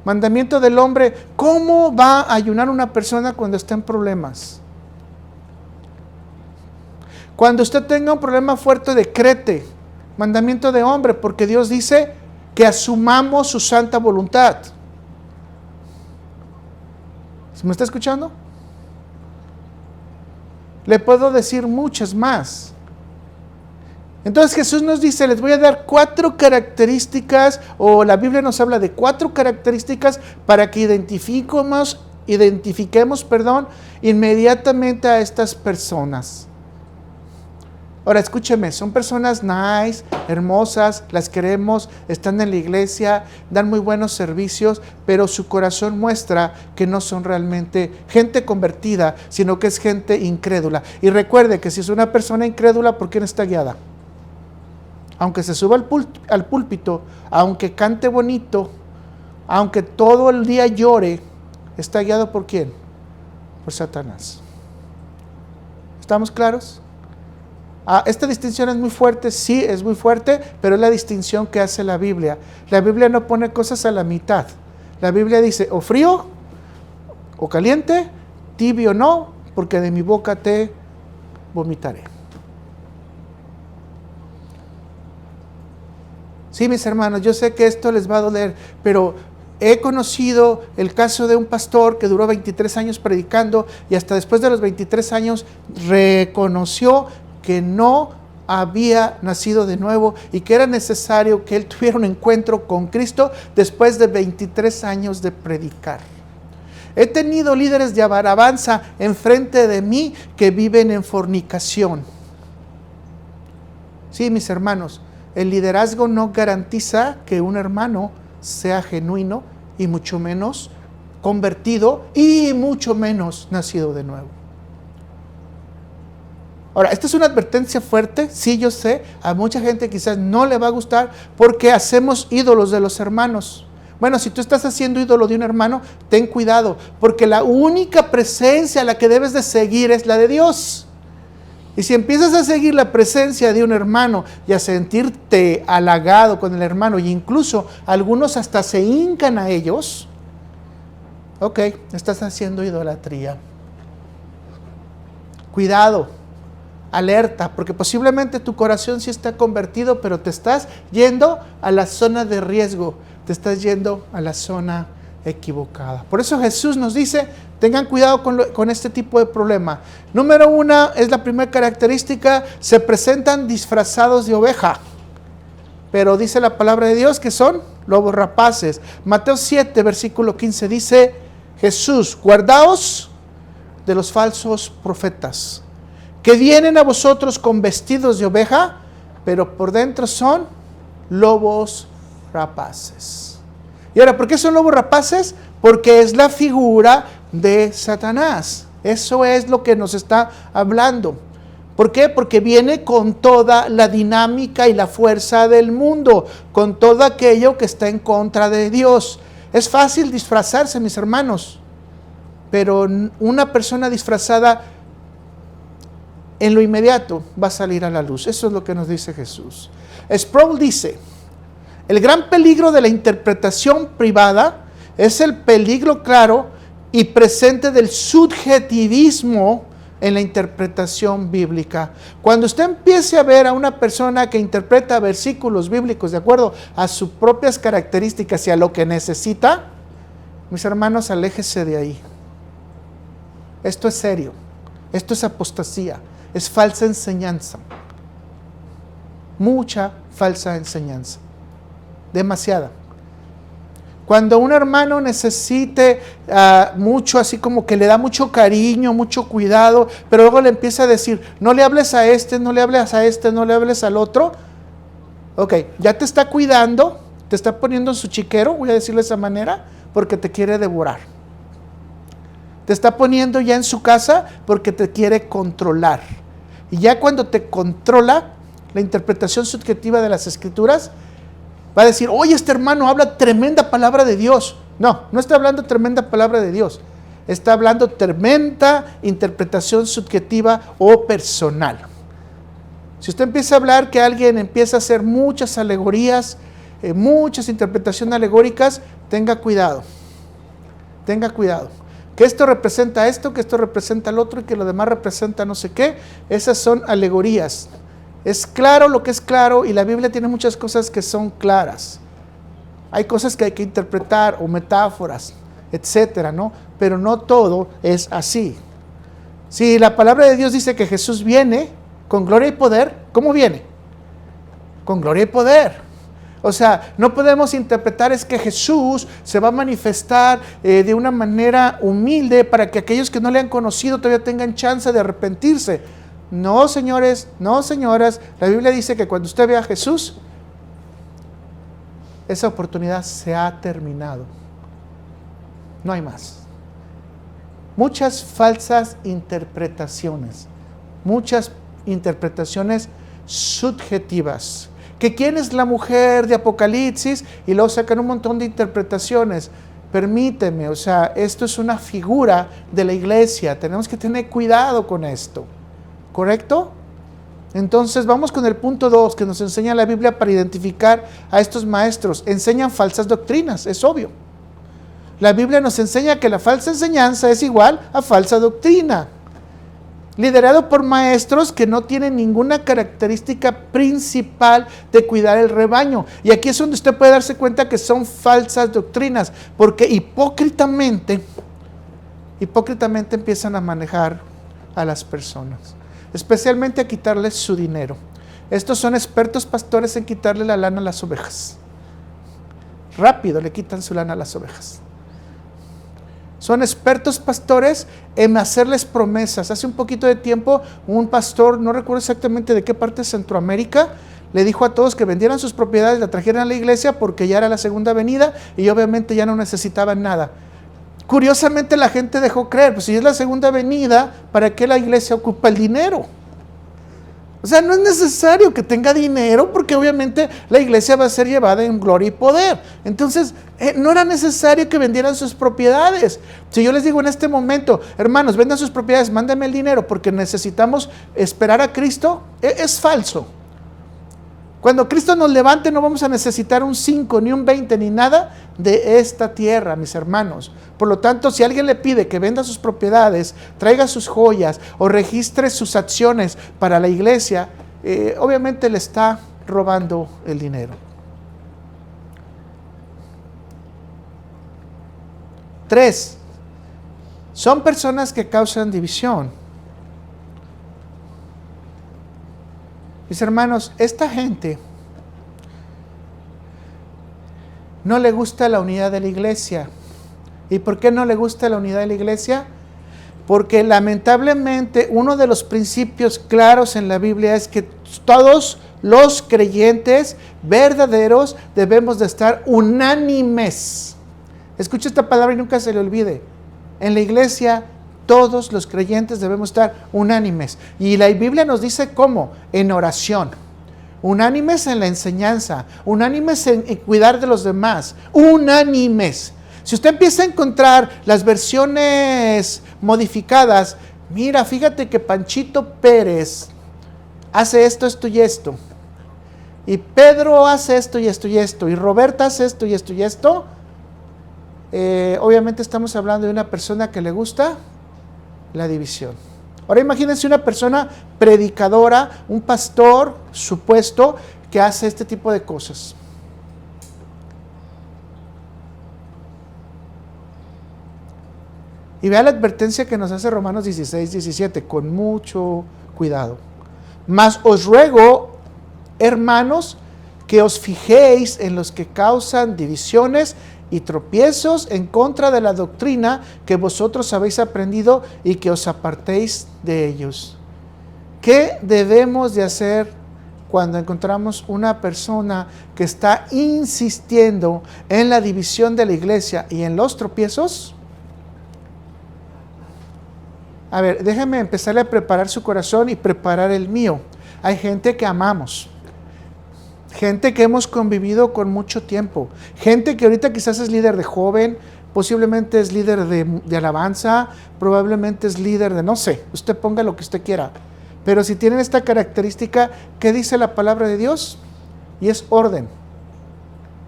Mandamiento del hombre, ¿cómo va a ayunar una persona cuando está en problemas? Cuando usted tenga un problema fuerte, decrete. Mandamiento de hombre, porque Dios dice que asumamos su santa voluntad. ¿Me está escuchando? Le puedo decir muchas más. Entonces Jesús nos dice, les voy a dar 4 características, o la Biblia nos habla de 4 características para que identifiquemos inmediatamente a estas personas. Ahora escúcheme, son personas nice, hermosas, las queremos, están en la iglesia, dan muy buenos servicios, pero su corazón muestra que no son realmente gente convertida, sino que es gente incrédula. Y recuerde que si es una persona incrédula, ¿por qué no está guiada? Aunque se suba al púlpito, aunque cante bonito, aunque todo el día llore, ¿está guiado por quién? Por Satanás. ¿Estamos claros? Esta distinción es muy fuerte, sí, es muy fuerte, pero es la distinción que hace la Biblia. La Biblia no pone cosas a la mitad. La Biblia dice o frío o caliente, tibio no, porque de mi boca te vomitaré. Sí, mis hermanos, yo sé que esto les va a doler, pero he conocido el caso de un pastor que duró 23 años predicando y hasta después de los 23 años reconoció que no había nacido de nuevo y que era necesario que él tuviera un encuentro con Cristo después de 23 años de predicar. He tenido líderes de alabanza enfrente de mí que viven en fornicación. Sí, mis hermanos, el liderazgo no garantiza que un hermano sea genuino y mucho menos convertido y mucho menos nacido de nuevo. Ahora, esta es una advertencia fuerte, sí, yo sé, a mucha gente quizás no le va a gustar porque hacemos ídolos de los hermanos. Bueno, si tú estás haciendo ídolo de un hermano, ten cuidado, porque la única presencia a la que debes de seguir es la de Dios. Y si empiezas a seguir la presencia de un hermano y a sentirte halagado con el hermano, e incluso algunos hasta se hincan a ellos, ok, estás haciendo idolatría. Cuidado. Alerta, porque posiblemente tu corazón sí está convertido, pero te estás yendo a la zona de riesgo, te estás yendo a la zona equivocada. Por eso Jesús nos dice, tengan cuidado con este tipo de problema. Número 1, es la primera característica, se presentan disfrazados de oveja, pero dice la palabra de Dios que son lobos rapaces. Mateo 7, versículo 15 dice, Jesús, guardaos de los falsos profetas, que vienen a vosotros con vestidos de oveja, pero por dentro son lobos rapaces. Y ahora, ¿por qué son lobos rapaces? Porque es la figura de Satanás. Eso es lo que nos está hablando. ¿Por qué? Porque viene con toda la dinámica y la fuerza del mundo, con todo aquello que está en contra de Dios. Es fácil disfrazarse, mis hermanos, pero una persona disfrazada en lo inmediato va a salir a la luz. Eso es lo que nos dice Jesús. Sproul dice, el gran peligro de la interpretación privada es el peligro claro y presente del subjetivismo en la interpretación bíblica. Cuando usted empiece a ver a una persona que interpreta versículos bíblicos de acuerdo a sus propias características y a lo que necesita, mis hermanos, aléjese de ahí. Esto es serio. Esto es apostasía. Es falsa enseñanza. Mucha falsa enseñanza. Demasiada. Cuando un hermano necesite mucho, así como que le da mucho cariño, mucho cuidado, pero luego le empieza a decir, no le hables a este, no le hables a este, no le hables al otro. Ok, ya te está cuidando, te está poniendo en su chiquero, voy a decirlo de esa manera, porque te quiere devorar. Te está poniendo ya en su casa porque te quiere controlar. Y ya cuando te controla, la interpretación subjetiva de las Escrituras va a decir, oye, este hermano habla tremenda palabra de Dios. No, no está hablando tremenda palabra de Dios. Está hablando tremenda interpretación subjetiva o personal. Si usted empieza a hablar que alguien empieza a hacer muchas alegorías, muchas interpretaciones alegóricas, tenga cuidado. Tenga cuidado. Que esto representa esto, que esto representa el otro y que lo demás representa no sé qué. Esas son alegorías. Es claro lo que es claro y la Biblia tiene muchas cosas que son claras. Hay cosas que hay que interpretar o metáforas, etcétera, ¿no? Pero no todo es así. Si la palabra de Dios dice que Jesús viene con gloria y poder, ¿cómo viene? Con gloria y poder. O sea, no podemos interpretar es que Jesús se va a manifestar de una manera humilde para que aquellos que no le han conocido todavía tengan chance de arrepentirse. No, señores, no, señoras. La Biblia dice que cuando usted ve a Jesús, esa oportunidad se ha terminado. No hay más. Muchas falsas interpretaciones, muchas interpretaciones subjetivas. Que quién es la mujer de Apocalipsis y luego sacan un montón de interpretaciones. Permíteme, o sea, esto es una figura de la iglesia. Tenemos que tener cuidado con esto. ¿Correcto? Entonces vamos con el punto 2 que nos enseña la Biblia para identificar a estos maestros. Enseñan falsas doctrinas, es obvio. La Biblia nos enseña que la falsa enseñanza es igual a falsa doctrina. Liderado por maestros que no tienen ninguna característica principal de cuidar el rebaño. Y aquí es donde usted puede darse cuenta que son falsas doctrinas, porque hipócritamente empiezan a manejar a las personas, especialmente a quitarles su dinero. Estos son expertos pastores en quitarle la lana a las ovejas. Rápido le quitan su lana a las ovejas. Son expertos pastores en hacerles promesas. Hace un poquito de tiempo, un pastor, no recuerdo exactamente de qué parte de Centroamérica, le dijo a todos que vendieran sus propiedades, la trajeran a la iglesia porque ya era la segunda venida y obviamente ya no necesitaban nada. Curiosamente la gente dejó creer, pues si es la segunda venida, ¿para qué la iglesia ocupa el dinero? O sea, no es necesario que tenga dinero porque obviamente la iglesia va a ser llevada en gloria y poder. Entonces, no era necesario que vendieran sus propiedades. Si yo les digo en este momento, hermanos, vendan sus propiedades, mándenme el dinero porque necesitamos esperar a Cristo, es falso. Cuando Cristo nos levante no vamos a necesitar un 5, ni un 20, ni nada de esta tierra, mis hermanos. Por lo tanto, si alguien le pide que venda sus propiedades, traiga sus joyas o registre sus acciones para la iglesia, obviamente le está robando el dinero. 3. Son personas que causan división. Mis hermanos, esta gente no le gusta la unidad de la iglesia. ¿Y por qué no le gusta la unidad de la iglesia? Porque lamentablemente uno de los principios claros en la Biblia es que todos los creyentes verdaderos debemos de estar unánimes. Escucha esta palabra y nunca se le olvide. En la iglesia todos los creyentes debemos estar unánimes. Y la Biblia nos dice cómo, en oración, unánimes en la enseñanza, unánimes en cuidar de los demás, unánimes. Si usted empieza a encontrar las versiones modificadas, mira, fíjate que Panchito Pérez hace esto, esto y esto. Y Pedro hace esto y esto y esto. Y Roberta hace esto y esto y esto. Obviamente estamos hablando de una persona que le gusta la división. Ahora imagínense una persona predicadora, un pastor supuesto que hace este tipo de cosas. Y vea la advertencia que nos hace Romanos 16, 17, con mucho cuidado. Mas os ruego, hermanos, que os fijéis en los que causan divisiones y tropiezos en contra de la doctrina que vosotros habéis aprendido y que os apartéis de ellos. ¿Qué debemos de hacer cuando encontramos una persona que está insistiendo en la división de la iglesia y en los tropiezos? A ver, déjeme empezarle a preparar su corazón y preparar el mío. Hay gente que amamos. Gente que hemos convivido con mucho tiempo. Gente que ahorita quizás es líder de joven, posiblemente es líder de alabanza, probablemente es líder de, no sé, usted ponga lo que usted quiera. Pero si tienen esta característica, ¿qué dice la palabra de Dios? Y es orden.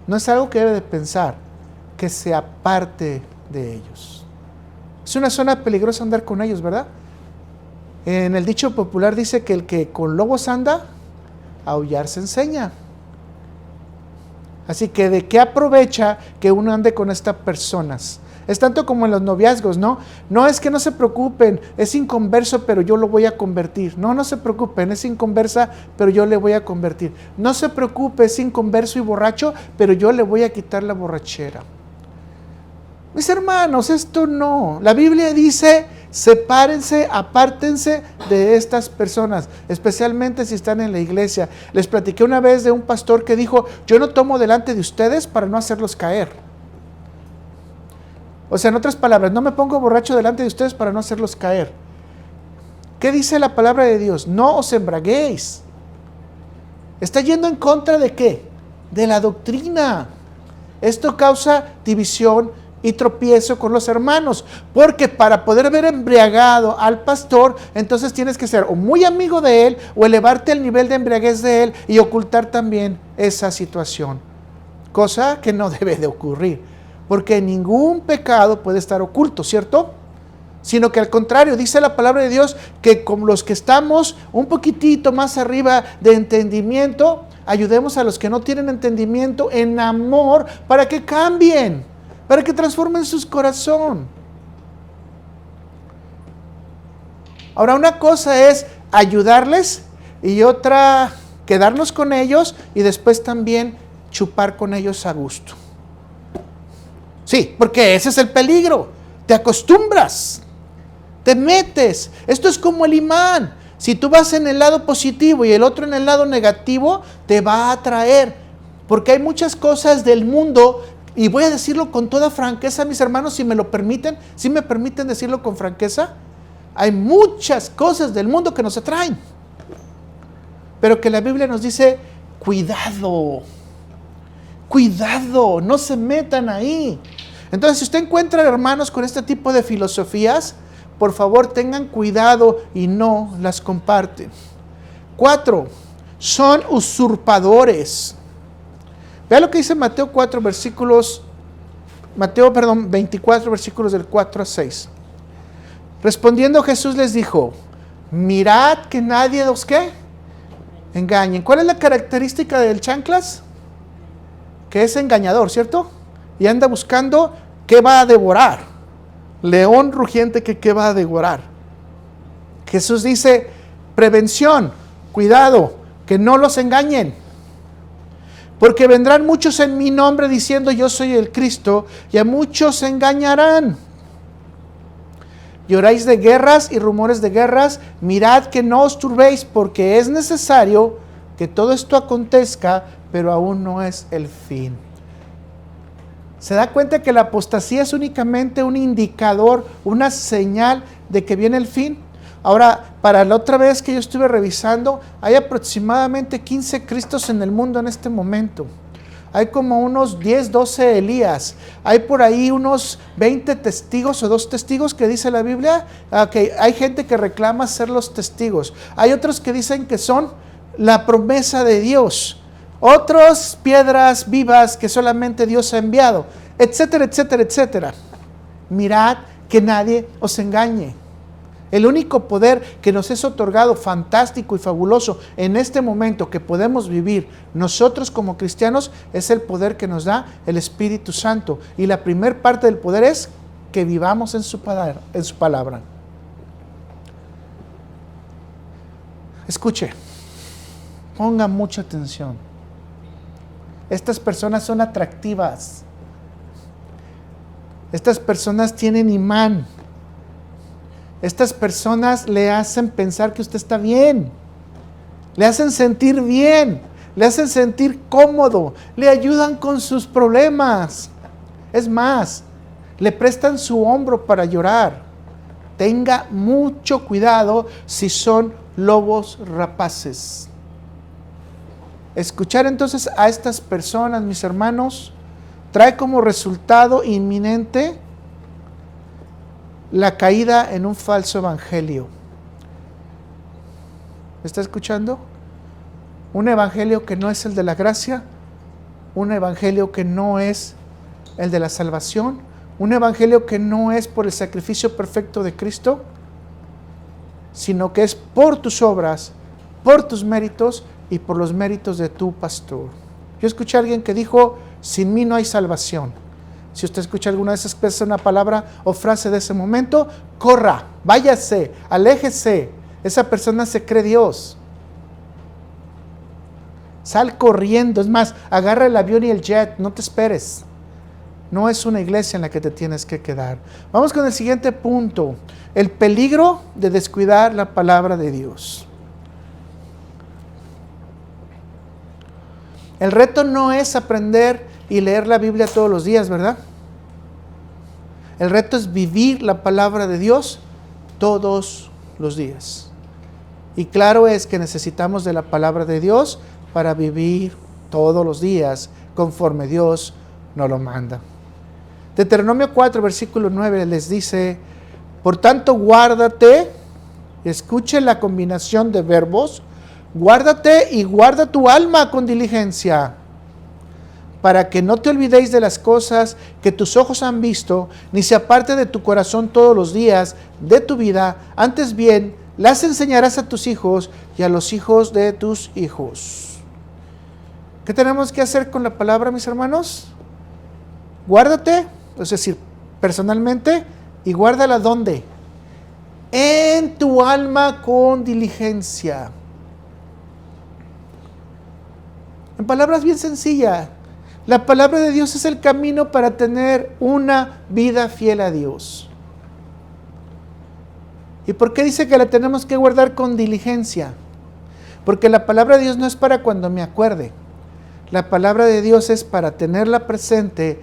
No es algo que debe de pensar, que se aparte de ellos. Es una zona peligrosa andar con ellos, ¿verdad? En el dicho popular dice que el que con lobos anda, a aullar se enseña. Así que ¿de qué aprovecha que uno ande con estas personas? Es tanto como en los noviazgos, ¿no? No es que no se preocupen, es inconverso, pero yo lo voy a convertir. No se preocupen, es inconversa, pero yo le voy a convertir. No se preocupe, es inconverso y borracho, pero yo le voy a quitar la borrachera. Mis hermanos, esto no. La Biblia dice Sepárense, apártense de estas personas, especialmente si están en la iglesia. Les platiqué una vez de un pastor que dijo, yo no tomo delante de ustedes para no hacerlos caer. O sea, en otras palabras, no me pongo borracho delante de ustedes para no hacerlos caer. ¿Qué dice la palabra de Dios? No os embraguéis. ¿Está yendo en contra de qué? De la doctrina. Esto causa división y tropiezo con los hermanos, porque para poder ver embriagado al pastor, entonces tienes que ser o muy amigo de él, o elevarte al nivel de embriaguez de él, y ocultar también esa situación, cosa que no debe de ocurrir, porque ningún pecado puede estar oculto, ¿cierto? Sino que al contrario, dice la palabra de Dios, que como los que estamos un poquitito más arriba de entendimiento, ayudemos a los que no tienen entendimiento en amor, para que cambien, para que transformen su corazón. Ahora, una cosa es ayudarles y otra quedarnos con ellos y después también chupar con ellos a gusto. Sí, porque ese es el peligro. Te acostumbras, te metes. Esto es como el imán. Si tú vas en el lado positivo y el otro en el lado negativo, te va a atraer. Porque hay muchas cosas del mundo. Y voy a decirlo con toda franqueza, mis hermanos, si me lo permiten, si me permiten decirlo con franqueza, hay muchas cosas del mundo que nos atraen, pero que la Biblia nos dice, cuidado, cuidado, no se metan ahí. Entonces, si usted encuentra hermanos con este tipo de filosofías, por favor tengan cuidado y no las comparten. 4, son usurpadores. Vea lo que dice Mateo 24, versículos del 4 a 6. Respondiendo Jesús les dijo, mirad que nadie os ¿qué? Engañen. ¿Cuál es la característica del chanclas? Que es engañador, ¿cierto? Y anda buscando qué va a devorar. León rugiente que qué va a devorar. Jesús dice, prevención, cuidado, que no los engañen. Porque vendrán muchos en mi nombre diciendo yo soy el Cristo, y a muchos se engañarán. Y oráis de guerras y rumores de guerras, mirad que no os turbéis, porque es necesario que todo esto acontezca, pero aún no es el fin. ¿Se da cuenta que la apostasía es únicamente un indicador, una señal de que viene el fin? Ahora, para la otra vez que yo estuve revisando, hay aproximadamente 15 Cristos en el mundo en este momento. Hay como unos 10, 12 Elías. Hay por ahí unos 20 testigos o 2 testigos que dice la Biblia. Okay, hay gente que reclama ser los testigos. Hay otros que dicen que son la promesa de Dios. Otros piedras vivas que solamente Dios ha enviado. Etcétera, etcétera, etcétera. Mirad que nadie os engañe. El único poder que nos es otorgado, fantástico y fabuloso, en este momento que podemos vivir nosotros como cristianos, es el poder que nos da el Espíritu Santo. Y la primer parte del poder es que vivamos en su palabra. Escuche, ponga mucha atención. Estas personas son atractivas. Estas personas tienen imán. Estas personas le hacen pensar que usted está bien, le hacen sentir bien, le hacen sentir cómodo, le ayudan con sus problemas. Es más, le prestan su hombro para llorar. Tenga mucho cuidado si son lobos rapaces. Escuchar entonces a estas personas, mis hermanos, trae como resultado inminente la caída en un falso evangelio. ¿Me está escuchando? Un evangelio que no es el de la gracia, un evangelio que no es el de la salvación, un evangelio que no es por el sacrificio perfecto de Cristo, sino que es por tus obras, por tus méritos y por los méritos de tu pastor. Yo escuché a alguien que dijo, sin mí no hay salvación. Si usted escucha alguna de esas veces una palabra o frase de ese momento, corra, váyase, aléjese. Esa persona se cree Dios. Sal corriendo. Es más, agarra el avión y el jet, no te esperes. No es una iglesia en la que te tienes que quedar. Vamos con el siguiente punto. el peligro de descuidar la palabra de Dios. El reto no es aprender y leer la Biblia todos los días, ¿verdad? El reto es vivir la palabra de Dios todos los días. Y claro es que necesitamos de la palabra de Dios para vivir todos los días conforme Dios nos lo manda. Deuteronomio 4, versículo 9 les dice: por tanto, guárdate, escuche la combinación de verbos, guárdate y guarda tu alma con diligencia, para que no te olvidéis de las cosas que tus ojos han visto, ni se aparte de tu corazón todos los días de tu vida, antes bien, las enseñarás a tus hijos y a los hijos de tus hijos. ¿Qué tenemos que hacer con la palabra, mis hermanos? Guárdate, es decir, personalmente, y guárdala ¿dónde? En tu alma con diligencia. En palabras bien sencillas, la palabra de Dios es el camino para tener una vida fiel a Dios. ¿Y por qué dice que la tenemos que guardar con diligencia? Porque la palabra de Dios no es para cuando me acuerde. La palabra de Dios es para tenerla presente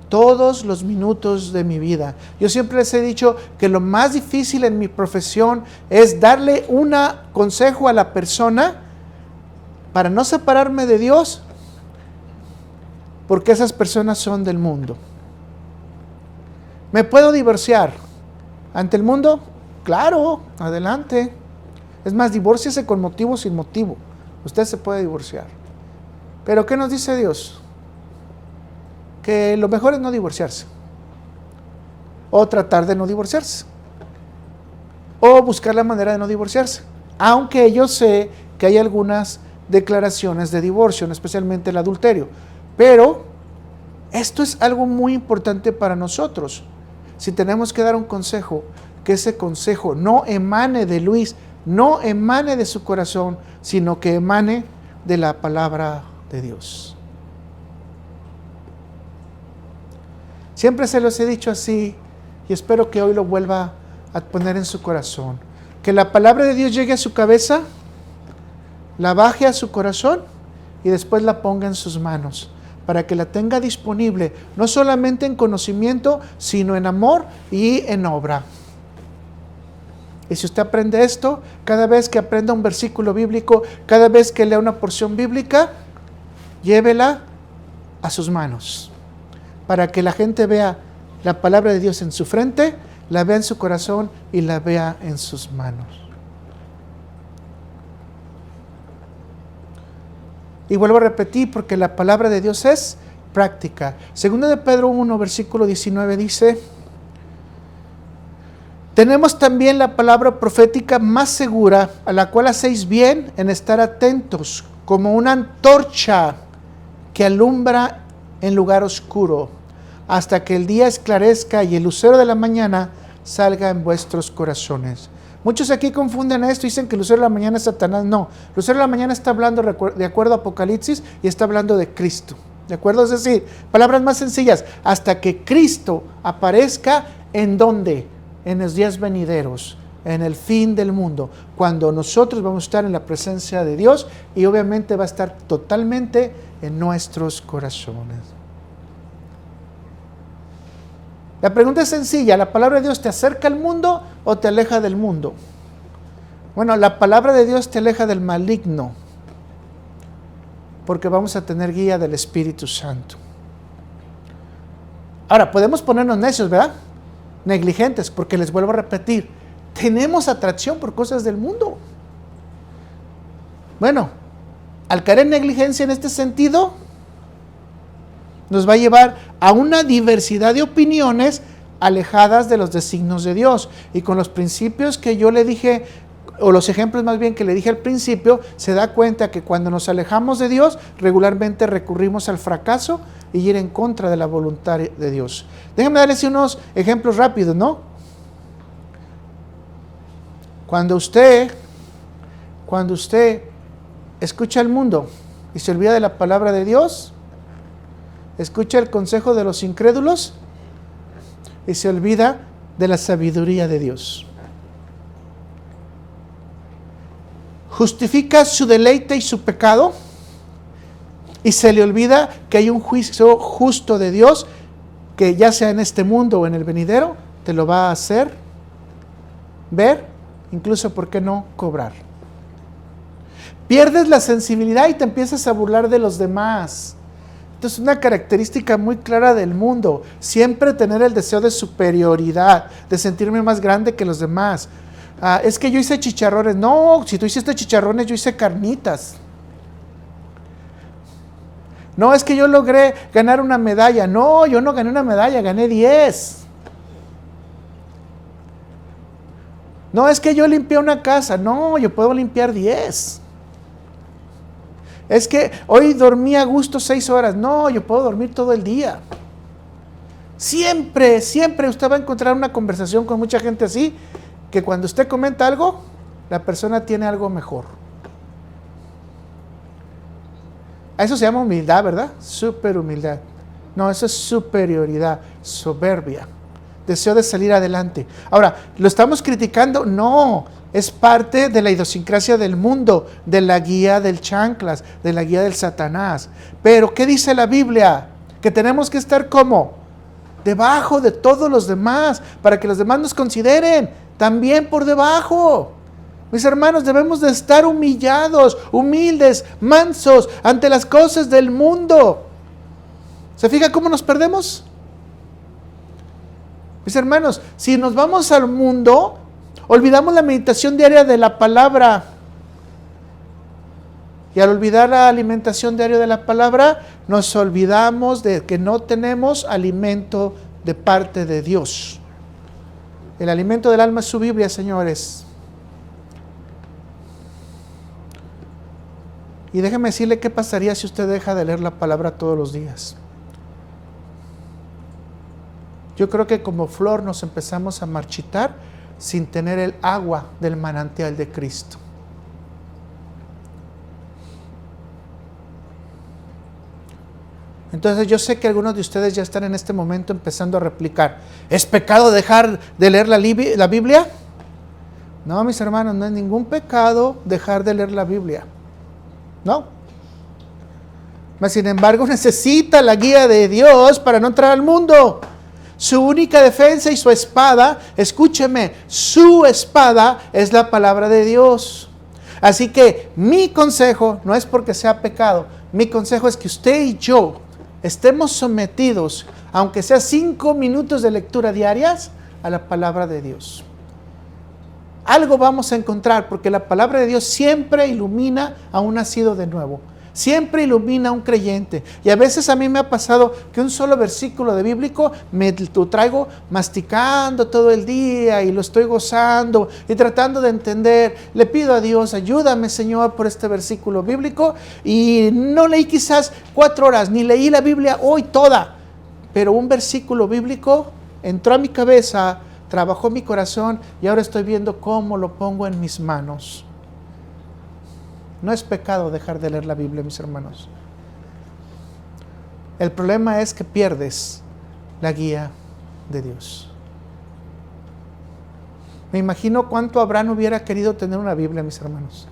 todos los minutos de mi vida. Yo siempre les he dicho que lo más difícil en mi profesión es darle un consejo a la persona para no separarme de Dios, porque esas personas son del mundo. ¿Me puedo divorciar ante el mundo? Claro, adelante. Es más, divórciese con motivo o sin motivo. Usted se puede divorciar. Pero ¿qué nos dice Dios? Que lo mejor es no divorciarse. O tratar de no divorciarse. O buscar la manera de no divorciarse. Aunque yo sé que hay algunas declaraciones de divorcio, especialmente el adulterio. Pero esto es algo muy importante para nosotros. Si tenemos que dar un consejo, que ese consejo no emane de Luis, no emane de su corazón, sino que emane de la palabra de Dios. Siempre se los he dicho así y espero que hoy lo vuelva a poner en su corazón. Que la palabra de Dios llegue a su cabeza, la baje a su corazón y después la ponga en sus manos para que la tenga disponible, no solamente en conocimiento, sino en amor y en obra. Y si usted aprende esto, cada vez que aprenda un versículo bíblico, cada vez que lea una porción bíblica, llévela a sus manos, para que la gente vea la palabra de Dios en su frente, la vea en su corazón y la vea en sus manos. Y vuelvo a repetir, porque la palabra de Dios es práctica. Segunda de Pedro 1, versículo 19 dice: tenemos también la palabra profética más segura, a la cual hacéis bien en estar atentos, como una antorcha que alumbra en lugar oscuro, hasta que el día esclarezca y el lucero de la mañana salga en vuestros corazones. Muchos aquí confunden esto y dicen que el lucero de la mañana es Satanás. No, el lucero de la mañana está hablando de acuerdo a Apocalipsis y está hablando de Cristo. ¿De acuerdo? Es decir, palabras más sencillas, hasta que Cristo aparezca ¿en dónde? En los días venideros, en el fin del mundo, cuando nosotros vamos a estar en la presencia de Dios y obviamente va a estar totalmente en nuestros corazones. La pregunta es sencilla: ¿la palabra de Dios te acerca al mundo o te aleja del mundo? Bueno, la palabra de Dios te aleja del maligno, porque vamos a tener guía del Espíritu Santo. Ahora, podemos ponernos necios, ¿verdad? Negligentes, porque les vuelvo a repetir, tenemos atracción por cosas del mundo. Bueno, al caer en negligencia en este sentido, nos va a llevar a una diversidad de opiniones alejadas de los designios de Dios. Y con los principios que yo le dije, o los ejemplos más bien que le dije al principio, se da cuenta que cuando nos alejamos de Dios, regularmente recurrimos al fracaso y ir en contra de la voluntad de Dios. Déjenme darles unos ejemplos rápidos, ¿no? Cuando usted escucha al mundo y se olvida de la palabra de Dios, escucha el consejo de los incrédulos y se olvida de la sabiduría de Dios. justifica su deleite y su pecado y se le olvida que hay un juicio justo de Dios que ya sea en este mundo o en el venidero, te lo va a hacer ver, incluso, ¿por qué no?, cobrar. Pierdes la sensibilidad y te empiezas a burlar de los demás. Entonces, una característica muy clara del mundo, siempre tener el deseo de superioridad, de sentirme más grande que los demás. Es que yo hice chicharrones. No, si tú hiciste chicharrones, yo hice carnitas. No, es que yo logré ganar una medalla. No, yo no gané una medalla, gané 10. No, es que yo limpié una casa. No, yo puedo limpiar 10. Es que hoy dormí a gusto 6 horas. No, yo puedo dormir todo el día. Siempre usted va a encontrar una conversación con mucha gente así, que cuando usted comenta algo, la persona tiene algo mejor. A eso se llama humildad, ¿verdad? Super humildad. No, eso es superioridad, soberbia, deseo de salir adelante. Ahora, ¿lo estamos criticando? No, es parte de la idiosincrasia del mundo, de la guía del chanclas, de la guía del Satanás. Pero, ¿qué dice la Biblia? Que tenemos que estar ¿cómo? Debajo de todos los demás, para que los demás nos consideren también por debajo. Mis hermanos, debemos de estar humillados, humildes, mansos ante las cosas del mundo. ¿Se fija cómo nos perdemos? Mis hermanos, si nos vamos al mundo, olvidamos la meditación diaria de la palabra. Y al olvidar la alimentación diaria de la palabra, nos olvidamos de que no tenemos alimento de parte de Dios. El alimento del alma es su Biblia, señores. Y déjeme decirle qué pasaría si usted deja de leer la palabra todos los días. Yo creo que como flor nos empezamos a marchitar sin tener el agua del manantial de Cristo. Entonces yo sé que algunos de ustedes ya están en este momento empezando a replicar. ¿Es pecado dejar de leer la Biblia? No, mis hermanos, no es ningún pecado dejar de leer la Biblia. No. Mas sin embargo necesita la guía de Dios para no entrar al mundo. Su única defensa y su espada, escúcheme, su espada es la palabra de Dios. Así que mi consejo no es porque sea pecado, mi consejo es que usted y yo estemos sometidos, aunque sea 5 minutos de lectura diarias, a la palabra de Dios. Algo vamos a encontrar, porque la palabra de Dios siempre ilumina a un nacido de nuevo. Siempre ilumina a un creyente. Y a veces a mí me ha pasado que un solo versículo de bíblico me lo traigo masticando todo el día y lo estoy gozando y tratando de entender. Le pido a Dios, ayúdame, Señor, por este versículo bíblico. Y no leí quizás 4 horas, ni leí la Biblia hoy toda. Pero un versículo bíblico entró a mi cabeza, trabajó mi corazón y ahora estoy viendo cómo lo pongo en mis manos. No es pecado dejar de leer la Biblia, mis hermanos. El problema es que pierdes la guía de Dios. Me imagino cuánto Abraham hubiera querido tener una Biblia, mis hermanos.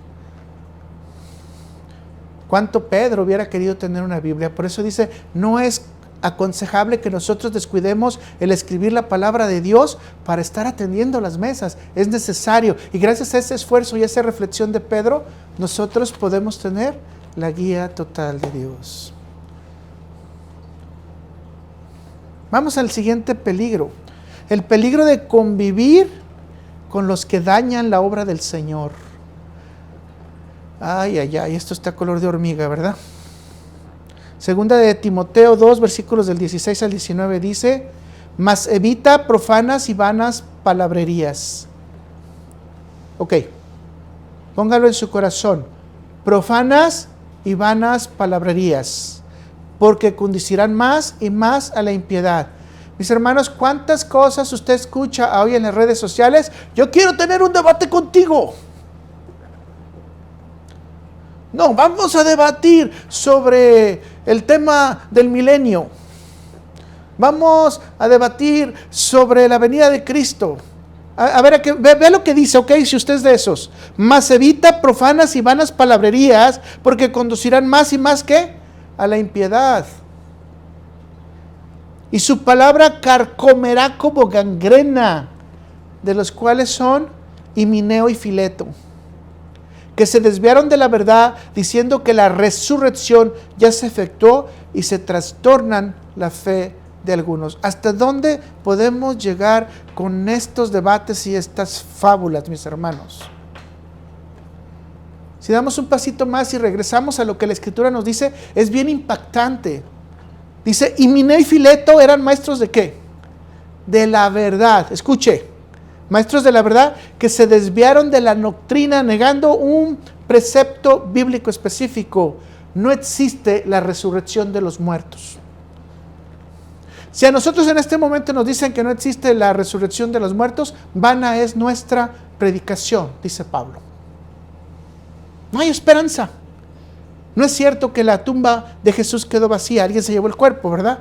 Cuánto Pedro hubiera querido tener una Biblia. Por eso dice, no es aconsejable que nosotros descuidemos el escribir la palabra de Dios para estar atendiendo las mesas. Es necesario. Y gracias a ese esfuerzo y a esa reflexión de Pedro, nosotros podemos tener la guía total de Dios. Vamos al siguiente peligro. El peligro de convivir con los que dañan la obra del Señor. Ay, esto está color de hormiga, ¿verdad? Segunda de Timoteo 2, versículos del 16 al 19 dice, mas evita profanas y vanas palabrerías. Ok, póngalo en su corazón. Profanas y vanas palabrerías, porque conducirán más y más a la impiedad. Mis hermanos, ¿cuántas cosas usted escucha hoy en las redes sociales? Yo quiero tener un debate contigo. No, vamos a debatir sobre el tema del milenio. Vamos a debatir sobre la venida de Cristo. A ver, ve lo que dice, ok, si usted es de esos. Mas evita profanas y vanas palabrerías, porque conducirán más y más, ¿qué? A la impiedad. Y su palabra carcomerá como gangrena, de los cuales son Himeneo y Fileto, que se desviaron de la verdad, diciendo que la resurrección ya se efectuó, y se trastornan la fe de algunos. ¿Hasta dónde podemos llegar con estos debates y estas fábulas, mis hermanos? Si damos un pasito más y regresamos a lo que la Escritura nos dice, es bien impactante. Dice, Himeneo y Fileto eran maestros ¿de qué? De la verdad. Escuche, maestros de la verdad que se desviaron de la doctrina negando un precepto bíblico específico. No existe la resurrección de los muertos. Si a nosotros en este momento nos dicen que no existe la resurrección de los muertos, vana es nuestra predicación, dice Pablo. No hay esperanza. No es cierto que la tumba de Jesús quedó vacía, alguien se llevó el cuerpo, ¿verdad?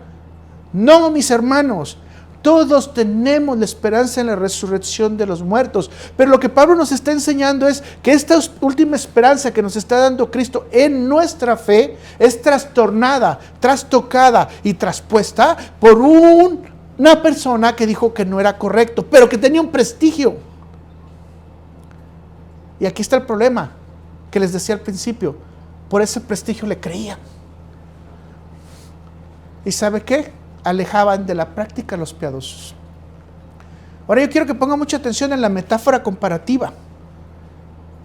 No, mis hermanos, todos tenemos la esperanza en la resurrección de los muertos. Pero lo que Pablo nos está enseñando es que esta última esperanza que nos está dando Cristo en nuestra fe es trastornada, trastocada y traspuesta por una persona que dijo que no era correcto, pero que tenía un prestigio. Y aquí está el problema que les decía al principio. Por ese prestigio le creían. ¿Y sabe qué? Alejaban de la práctica a los piadosos. Ahora yo quiero que ponga mucha atención en la metáfora comparativa.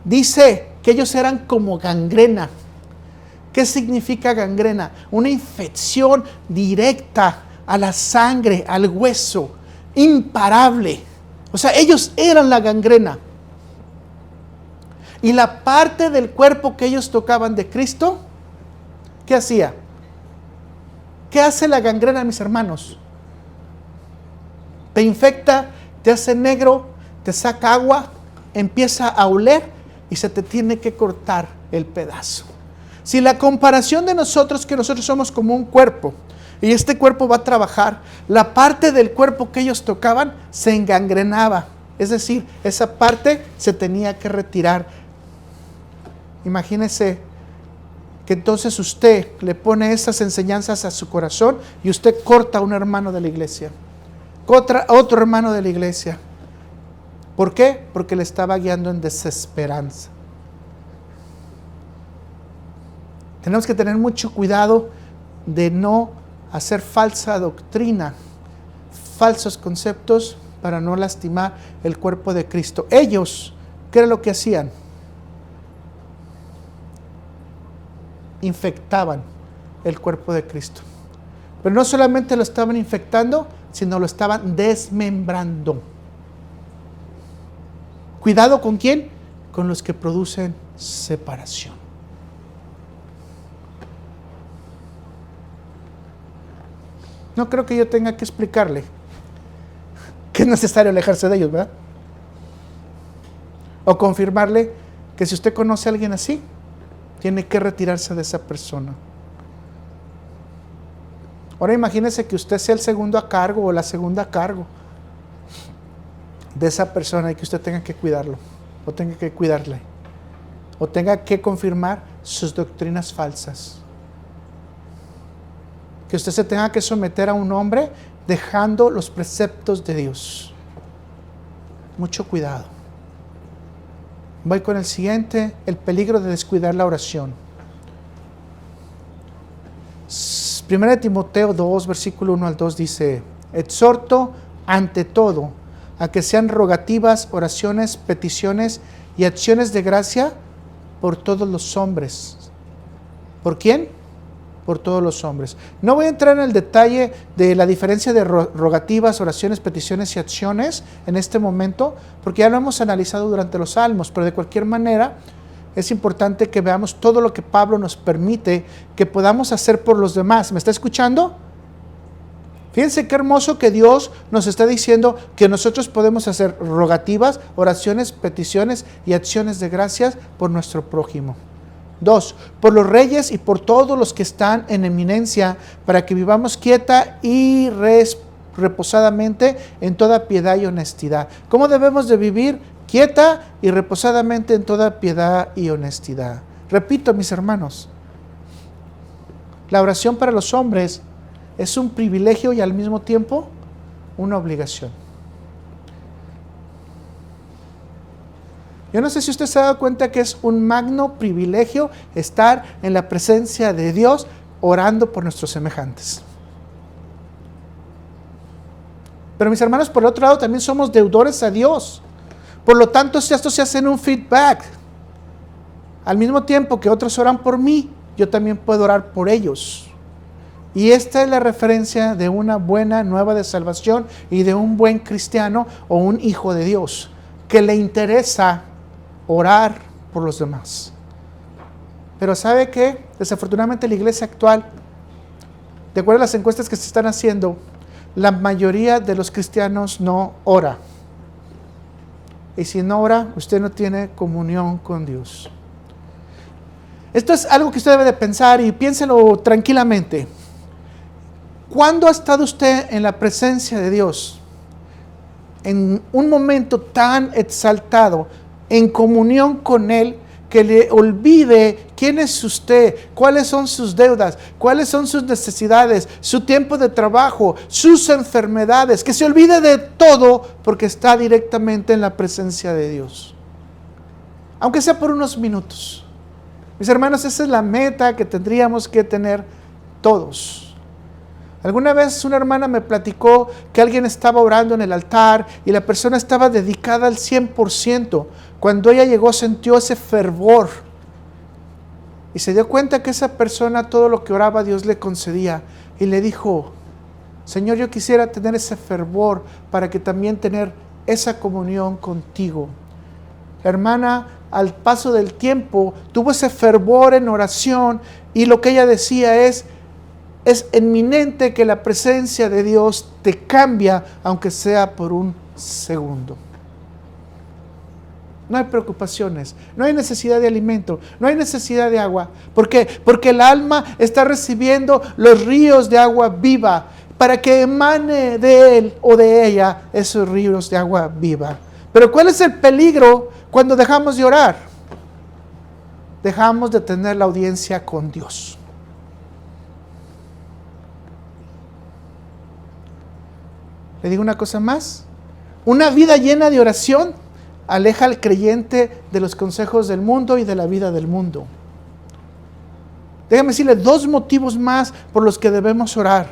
Dice que ellos eran como gangrena. ¿Qué significa gangrena? Una infección directa a la sangre, al hueso, imparable. O sea, ellos eran la gangrena. Y la parte del cuerpo que ellos tocaban de Cristo, ¿qué hacía? ¿Qué hace la gangrena, mis hermanos? Te infecta, te hace negro, te saca agua, empieza a oler y se te tiene que cortar el pedazo. Si la comparación de nosotros, que nosotros somos como un cuerpo, y este cuerpo va a trabajar, la parte del cuerpo que ellos tocaban se engangrenaba. Es decir, esa parte se tenía que retirar. Imagínese que entonces usted le pone esas enseñanzas a su corazón y usted corta a un hermano de la iglesia, otro hermano de la iglesia. ¿Por qué? Porque le estaba guiando en desesperanza. Tenemos que tener mucho cuidado de no hacer falsa doctrina, falsos conceptos para no lastimar el cuerpo de Cristo. Ellos, ¿qué era lo que hacían? Infectaban el cuerpo de Cristo. Pero no solamente lo estaban infectando, sino lo estaban desmembrando. Cuidado con quién, con los que producen separación. No creo que yo tenga que explicarle que es necesario alejarse de ellos, ¿verdad? O confirmarle que si usted conoce a alguien así, tiene que retirarse de esa persona. Ahora imagínese que usted sea el segundo a cargo o la segunda a cargo de esa persona y que usted tenga que cuidarlo, o tenga que cuidarle, o tenga que confirmar sus doctrinas falsas. Que usted se tenga que someter a un hombre dejando los preceptos de Dios. Mucho cuidado. Voy con el siguiente, el peligro de descuidar la oración. 1 Timoteo 2, versículo 1 al 2 dice: exhorto ante todo a que sean rogativas, oraciones, peticiones y acciones de gracia por todos los hombres. ¿Por quién? Por todos los hombres. No voy a entrar en el detalle de la diferencia de rogativas, oraciones, peticiones y acciones en este momento, porque ya lo hemos analizado durante los salmos, pero de cualquier manera es importante que veamos todo lo que Pablo nos permite que podamos hacer por los demás. ¿Me está escuchando? Fíjense qué hermoso que Dios nos está diciendo que nosotros podemos hacer rogativas, oraciones, peticiones y acciones de gracias por nuestro prójimo. 2, por los reyes y por todos los que están en eminencia, para que vivamos quieta y reposadamente en toda piedad y honestidad. ¿Cómo debemos de vivir? Quieta y reposadamente en toda piedad y honestidad. Repito, mis hermanos, la oración para los hombres es un privilegio y al mismo tiempo una obligación. Yo no sé si usted se ha dado cuenta que es un magno privilegio estar en la presencia de Dios orando por nuestros semejantes. Pero mis hermanos, por el otro lado, también somos deudores a Dios. Por lo tanto, si esto se hace en un feedback, al mismo tiempo que otros oran por mí, yo también puedo orar por ellos. Y esta es la referencia de una buena nueva de salvación y de un buen cristiano o un hijo de Dios, que le interesa orar por los demás. Pero ¿sabe qué? Desafortunadamente la iglesia actual, de acuerdo a las encuestas que se están haciendo, la mayoría de los cristianos no ora. Y si no ora, usted no tiene comunión con Dios. Esto es algo que usted debe de pensar y piénselo tranquilamente. ¿Cuándo ha estado usted en la presencia de Dios? En un momento tan exaltado, en comunión con Él, que le olvide quién es usted, cuáles son sus deudas, cuáles son sus necesidades, su tiempo de trabajo, sus enfermedades, que se olvide de todo porque está directamente en la presencia de Dios. Aunque sea por unos minutos. Mis hermanos, esa es la meta que tendríamos que tener todos. Alguna vez una hermana me platicó que alguien estaba orando en el altar y la persona estaba dedicada al 100%. Cuando ella llegó sintió ese fervor y se dio cuenta que esa persona todo lo que oraba Dios le concedía y le dijo: Señor, yo quisiera tener ese fervor para que también tener esa comunión contigo. La hermana, al paso del tiempo, tuvo ese fervor en oración y lo que ella decía es inminente que la presencia de Dios te cambia, aunque sea por un segundo. No hay preocupaciones, no hay necesidad de alimento, no hay necesidad de agua. ¿Por qué? Porque el alma está recibiendo los ríos de agua viva para que emane de él o de ella esos ríos de agua viva. Pero ¿cuál es el peligro cuando dejamos de orar? Dejamos de tener la audiencia con Dios. Le digo una cosa más. Una vida llena de oración aleja al creyente de los consejos del mundo y de la vida del mundo. Déjame decirle 2 motivos más por los que debemos orar.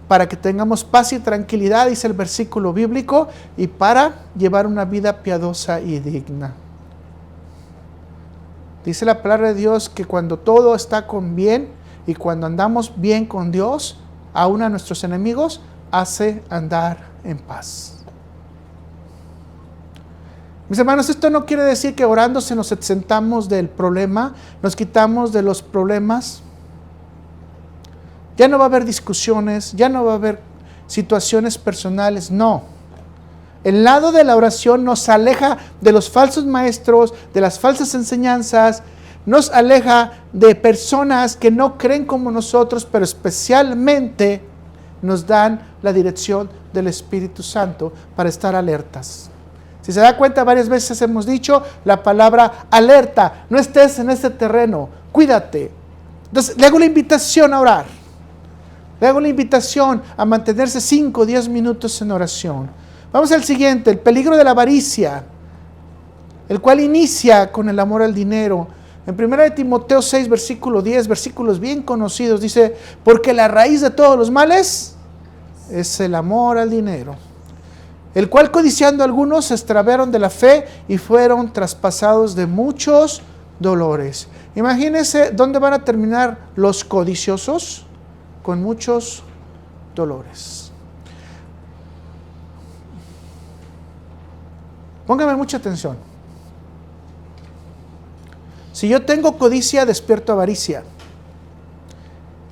Para que tengamos paz y tranquilidad, dice el versículo bíblico, y para llevar una vida piadosa y digna. Dice la palabra de Dios que cuando todo está con bien y cuando andamos bien con Dios, aún a nuestros enemigos, hace andar en paz. Mis hermanos, esto no quiere decir que orando se nos exentamos del problema, nos quitamos de los problemas. Ya no va a haber discusiones, ya no va a haber situaciones personales, no. El lado de la oración nos aleja de los falsos maestros, de las falsas enseñanzas, nos aleja de personas que no creen como nosotros, pero especialmente nos dan la dirección del Espíritu Santo para estar alertas. Si se da cuenta, varias veces hemos dicho la palabra alerta. No estés en ese terreno, cuídate. Entonces, le hago la invitación a orar. Le hago la invitación a mantenerse 5 o 10 minutos en oración. Vamos al siguiente, el peligro de la avaricia, el cual inicia con el amor al dinero. En 1 Timoteo 6, versículo 10, versículos bien conocidos, dice: porque la raíz de todos los males es el amor al dinero, el cual codiciando algunos se extraviaron de la fe y fueron traspasados de muchos dolores. Imagínense dónde van a terminar los codiciosos, con muchos dolores. Póngame mucha atención. Si yo tengo codicia, despierto avaricia.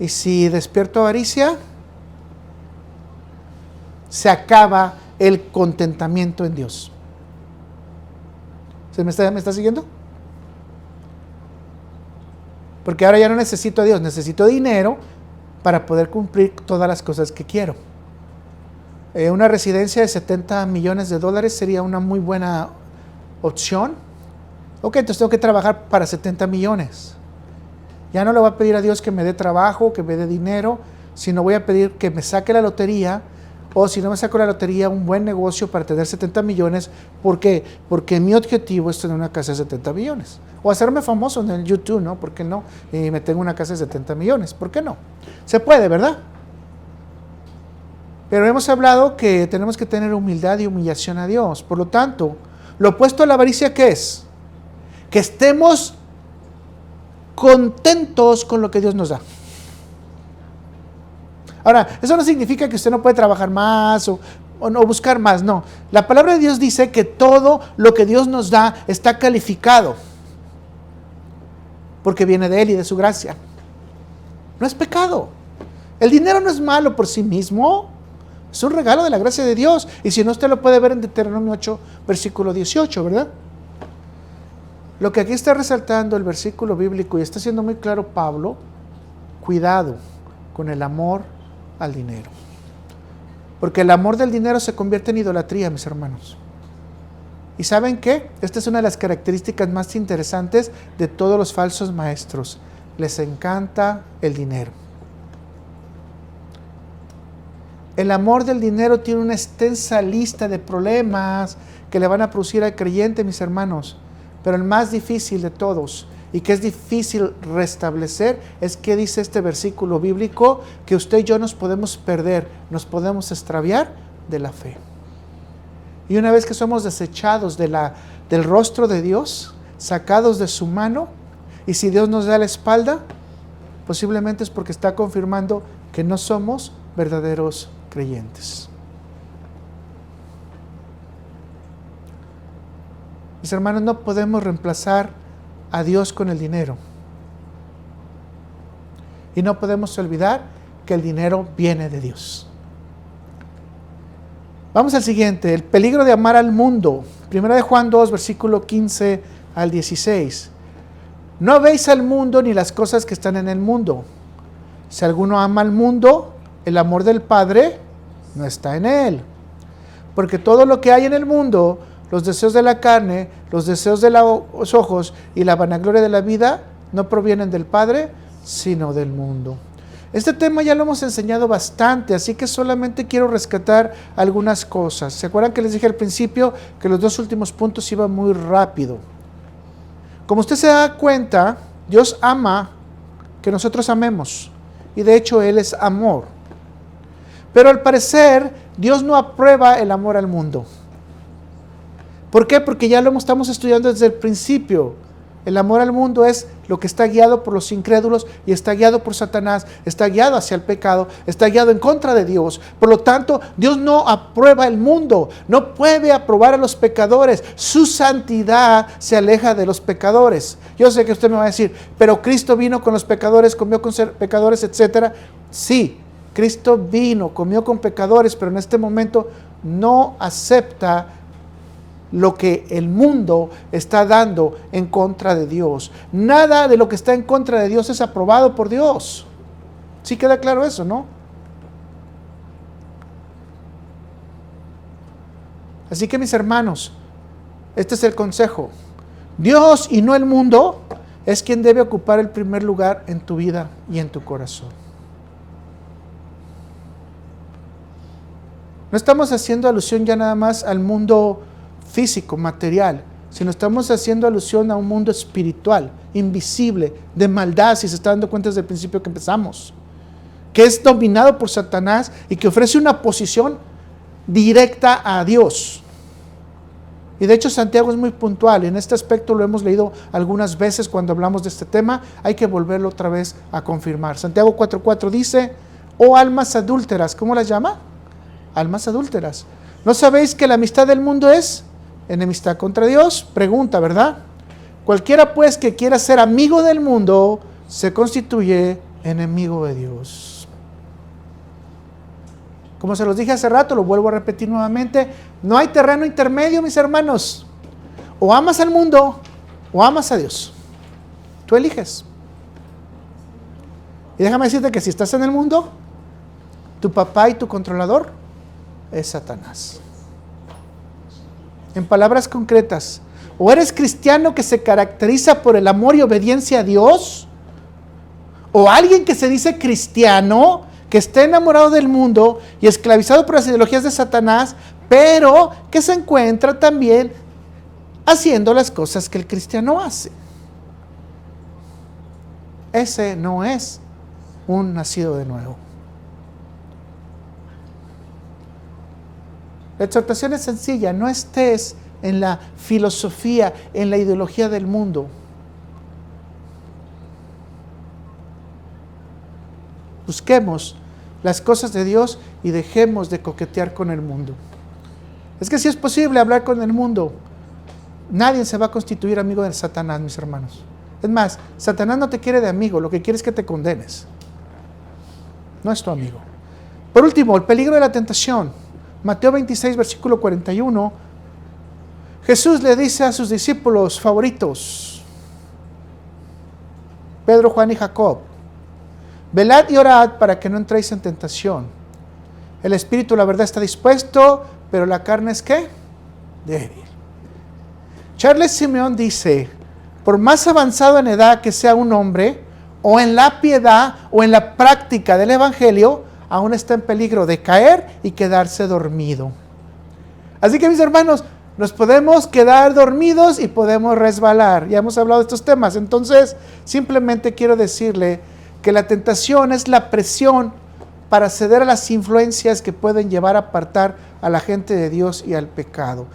Y si despierto avaricia, se acaba el contentamiento en Dios. ¿Me está siguiendo? Porque ahora ya no necesito a Dios, necesito dinero para poder cumplir todas las cosas que quiero. Una residencia de 70 millones de dólares sería una muy buena opción. Ok, entonces tengo que trabajar para 70 millones. Ya no le voy a pedir a Dios que me dé trabajo, que me dé dinero, sino voy a pedir que me saque la lotería, o si no me saco la lotería, un buen negocio para tener 70 millones. ¿Por qué? Porque mi objetivo es tener una casa de 70 millones. O hacerme famoso en el YouTube, ¿no? ¿Por qué no? Y me tengo una casa de 70 millones. ¿Por qué no? Se puede, ¿verdad? Pero hemos hablado que tenemos que tener humildad y humillación a Dios. Por lo tanto, lo opuesto a la avaricia, ¿qué es? Que estemos contentos con lo que Dios nos da. Ahora, eso no significa que usted no puede trabajar más o no buscar más, no. La palabra de Dios dice que todo lo que Dios nos da está calificado, porque viene de Él y de su gracia. No es pecado. El dinero no es malo por sí mismo, es un regalo de la gracia de Dios. Y si no, usted lo puede ver en Deuteronomio 8, versículo 18, ¿verdad? Lo que aquí está resaltando el versículo bíblico y está siendo muy claro Pablo, cuidado con el amor al dinero. Porque el amor del dinero se convierte en idolatría, mis hermanos. ¿Y saben qué? Esta es una de las características más interesantes de todos los falsos maestros. Les encanta el dinero. El amor del dinero tiene una extensa lista de problemas que le van a producir al creyente, mis hermanos. Pero el más difícil de todos, y que es difícil restablecer, es que dice este versículo bíblico, que usted y yo nos podemos perder, nos podemos extraviar de la fe. Y una vez que somos desechados del rostro de Dios, sacados de su mano, y si Dios nos da la espalda, posiblemente es porque está confirmando que no somos verdaderos creyentes. Mis hermanos, no podemos reemplazar a Dios con el dinero. Y no podemos olvidar que el dinero viene de Dios. Vamos al siguiente, el peligro de amar al mundo. Primera de Juan 2, versículo 15 al 16. No veis al mundo ni las cosas que están en el mundo. Si alguno ama al mundo, el amor del Padre no está en él. Porque todo lo que hay en el mundo, los deseos de la carne, los deseos de los ojos y la vanagloria de la vida, no provienen del Padre, sino del mundo. Este tema ya lo hemos enseñado bastante, así que solamente quiero rescatar algunas cosas. ¿Se acuerdan que les dije al principio que los dos últimos puntos iban muy rápido? Como usted se da cuenta, Dios ama que nosotros amemos, y de hecho Él es amor. Pero al parecer, Dios no aprueba el amor al mundo. ¿Por qué? Porque ya lo estamos estudiando desde el principio. El amor al mundo es lo que está guiado por los incrédulos y está guiado por Satanás, está guiado hacia el pecado, está guiado en contra de Dios. Por lo tanto, Dios no aprueba el mundo, no puede aprobar a los pecadores. Su santidad se aleja de los pecadores. Yo sé que usted me va a decir, pero Cristo vino con los pecadores, comió con pecadores, etc. Sí, Cristo vino, comió con pecadores, pero en este momento no acepta lo que el mundo está dando en contra de Dios. Nada de lo que está en contra de Dios es aprobado por Dios. ¿Sí queda claro eso, no? Así que, mis hermanos, este es el consejo. Dios y no el mundo es quien debe ocupar el primer lugar en tu vida y en tu corazón. No estamos haciendo alusión ya nada más al mundo físico, material, sino estamos haciendo alusión a un mundo espiritual, invisible, de maldad, si se está dando cuenta desde el principio que empezamos, que es dominado por Satanás y que ofrece una posición directa a Dios. Y de hecho Santiago es muy puntual, en este aspecto lo hemos leído algunas veces cuando hablamos de este tema, hay que volverlo otra vez a confirmar. Santiago 4:4 dice, oh almas adúlteras, ¿cómo las llama? Almas adúlteras. ¿No sabéis que la amistad del mundo es enemistad contra Dios? Pregunta, ¿verdad? Cualquiera pues que quiera ser amigo del mundo se constituye enemigo de Dios. Como se los dije hace rato, lo vuelvo a repetir nuevamente, no hay terreno intermedio, mis hermanos. O amas al mundo o amas a Dios. Tú eliges. Y déjame decirte que si estás en el mundo, tu papá y tu controlador es Satanás. En palabras concretas, o eres cristiano que se caracteriza por el amor y obediencia a Dios, o alguien que se dice cristiano, que está enamorado del mundo y esclavizado por las ideologías de Satanás, pero que se encuentra también haciendo las cosas que el cristiano hace. Ese no es un nacido de nuevo. La exhortación es sencilla: no estés en la filosofía, en la ideología del mundo. Busquemos las cosas de Dios y dejemos de coquetear con el mundo. Es que si es posible hablar con el mundo, nadie se va a constituir amigo de Satanás, mis hermanos. Es más, Satanás no te quiere de amigo, lo que quiere es que te condenes. No es tu amigo. Por último, el peligro de la tentación. Mateo 26, versículo 41. Jesús le dice a sus discípulos favoritos, Pedro, Juan y Jacob: velad y orad para que no entréis en tentación. El espíritu, la verdad, está dispuesto, pero la carne es ¿qué? Débil. Charles Simeon dice: por más avanzado en edad que sea un hombre, o en la piedad, o en la práctica del evangelio, aún está en peligro de caer y quedarse dormido. Así que, mis hermanos, nos podemos quedar dormidos y podemos resbalar. Ya hemos hablado de estos temas. Entonces, simplemente quiero decirle que la tentación es la presión para ceder a las influencias que pueden llevar a apartar a la gente de Dios y al pecado.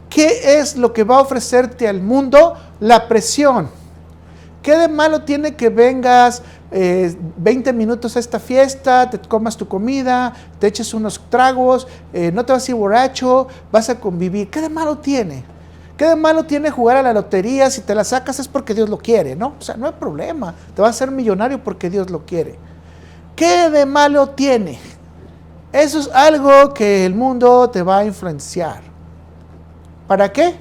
¿Qué es lo que va a ofrecerte al mundo? La presión. ¿Qué de malo tiene que vengas 20 minutos a esta fiesta, te comas tu comida, te eches unos tragos, no te vas a ir borracho, vas a convivir? ¿Qué de malo tiene? ¿Qué de malo tiene jugar a la lotería? Si te la sacas es porque Dios lo quiere, ¿no? O sea, no hay problema. Te vas a hacer millonario porque Dios lo quiere. ¿Qué de malo tiene? Eso es algo que el mundo te va a influenciar. ¿Para qué?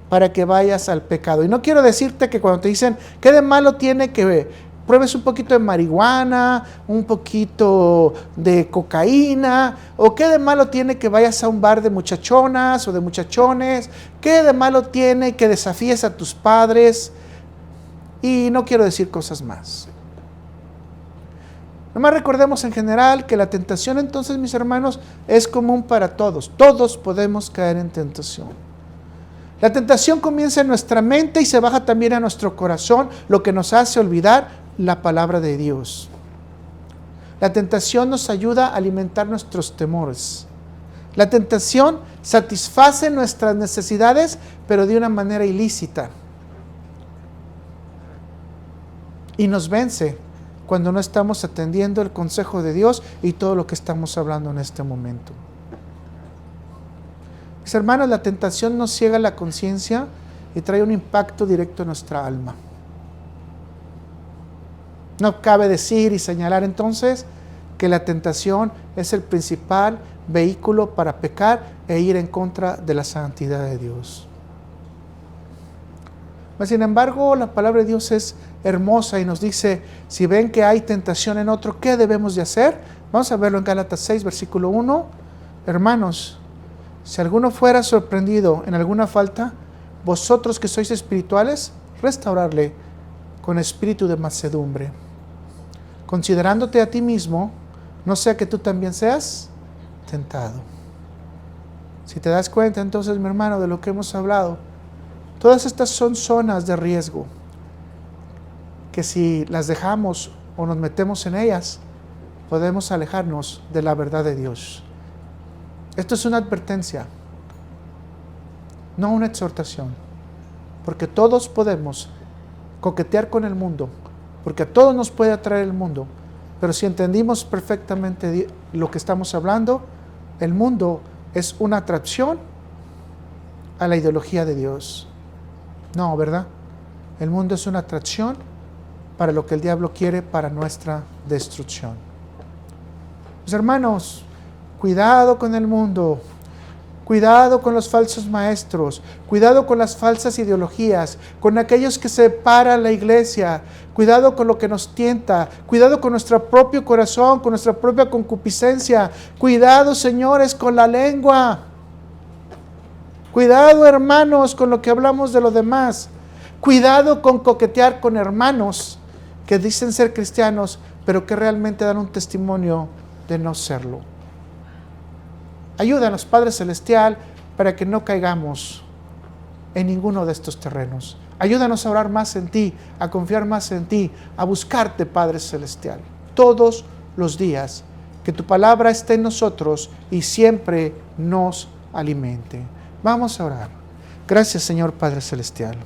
Para que vayas al pecado. Y no quiero decirte que cuando te dicen, ¿qué de malo tiene que pruebes un poquito de marihuana, un poquito de cocaína? ¿O qué de malo tiene que vayas a un bar de muchachonas o de muchachones? ¿Qué de malo tiene que desafíes a tus padres? Y no quiero decir cosas más. Nomás recordemos en general que la tentación, entonces, mis hermanos, es común para todos. Todos podemos caer en tentación. La tentación comienza en nuestra mente y se baja también a nuestro corazón, lo que nos hace olvidar la palabra de Dios. La tentación nos ayuda a alimentar nuestros temores. La tentación satisface nuestras necesidades, pero de una manera ilícita. Y nos vence cuando no estamos atendiendo el consejo de Dios y todo lo que estamos hablando en este momento. Mis hermanos, la tentación nos ciega la conciencia y trae un impacto directo en nuestra alma. No cabe decir y señalar entonces que la tentación es el principal vehículo para pecar e ir en contra de la santidad de Dios. Mas, sin embargo, la palabra de Dios es hermosa y nos dice, si ven que hay tentación en otro, ¿qué debemos de hacer? Vamos a verlo en Gálatas 6, versículo 1. Hermanos, si alguno fuera sorprendido en alguna falta, vosotros que sois espirituales, restaurarle con espíritu de mansedumbre, considerándote a ti mismo, no sea que tú también seas tentado. Si te das cuenta entonces, mi hermano, de lo que hemos hablado, todas estas son zonas de riesgo que si las dejamos o nos metemos en ellas, podemos alejarnos de la verdad de Dios. Esto es una advertencia, no una exhortación, porque todos podemos coquetear con el mundo, porque a todos nos puede atraer el mundo, pero si entendimos perfectamente lo que estamos hablando, el mundo es una atracción a la ideología de Dios. No, ¿verdad? El mundo es una atracción para lo que el diablo quiere para nuestra destrucción. Mis hermanos, cuidado con el mundo. Cuidado con los falsos maestros, cuidado con las falsas ideologías, con aquellos que separan la iglesia, cuidado con lo que nos tienta, cuidado con nuestro propio corazón, con nuestra propia concupiscencia, cuidado, señores, con la lengua. Cuidado, hermanos, con lo que hablamos de los demás. Cuidado con coquetear con hermanos que dicen ser cristianos, pero que realmente dan un testimonio de no serlo. Ayúdanos, Padre Celestial, para que no caigamos en ninguno de estos terrenos. Ayúdanos a orar más en ti, a confiar más en ti, a buscarte, Padre Celestial, todos los días. Que tu palabra esté en nosotros y siempre nos alimente. Vamos a orar. Gracias, Señor Padre Celestial.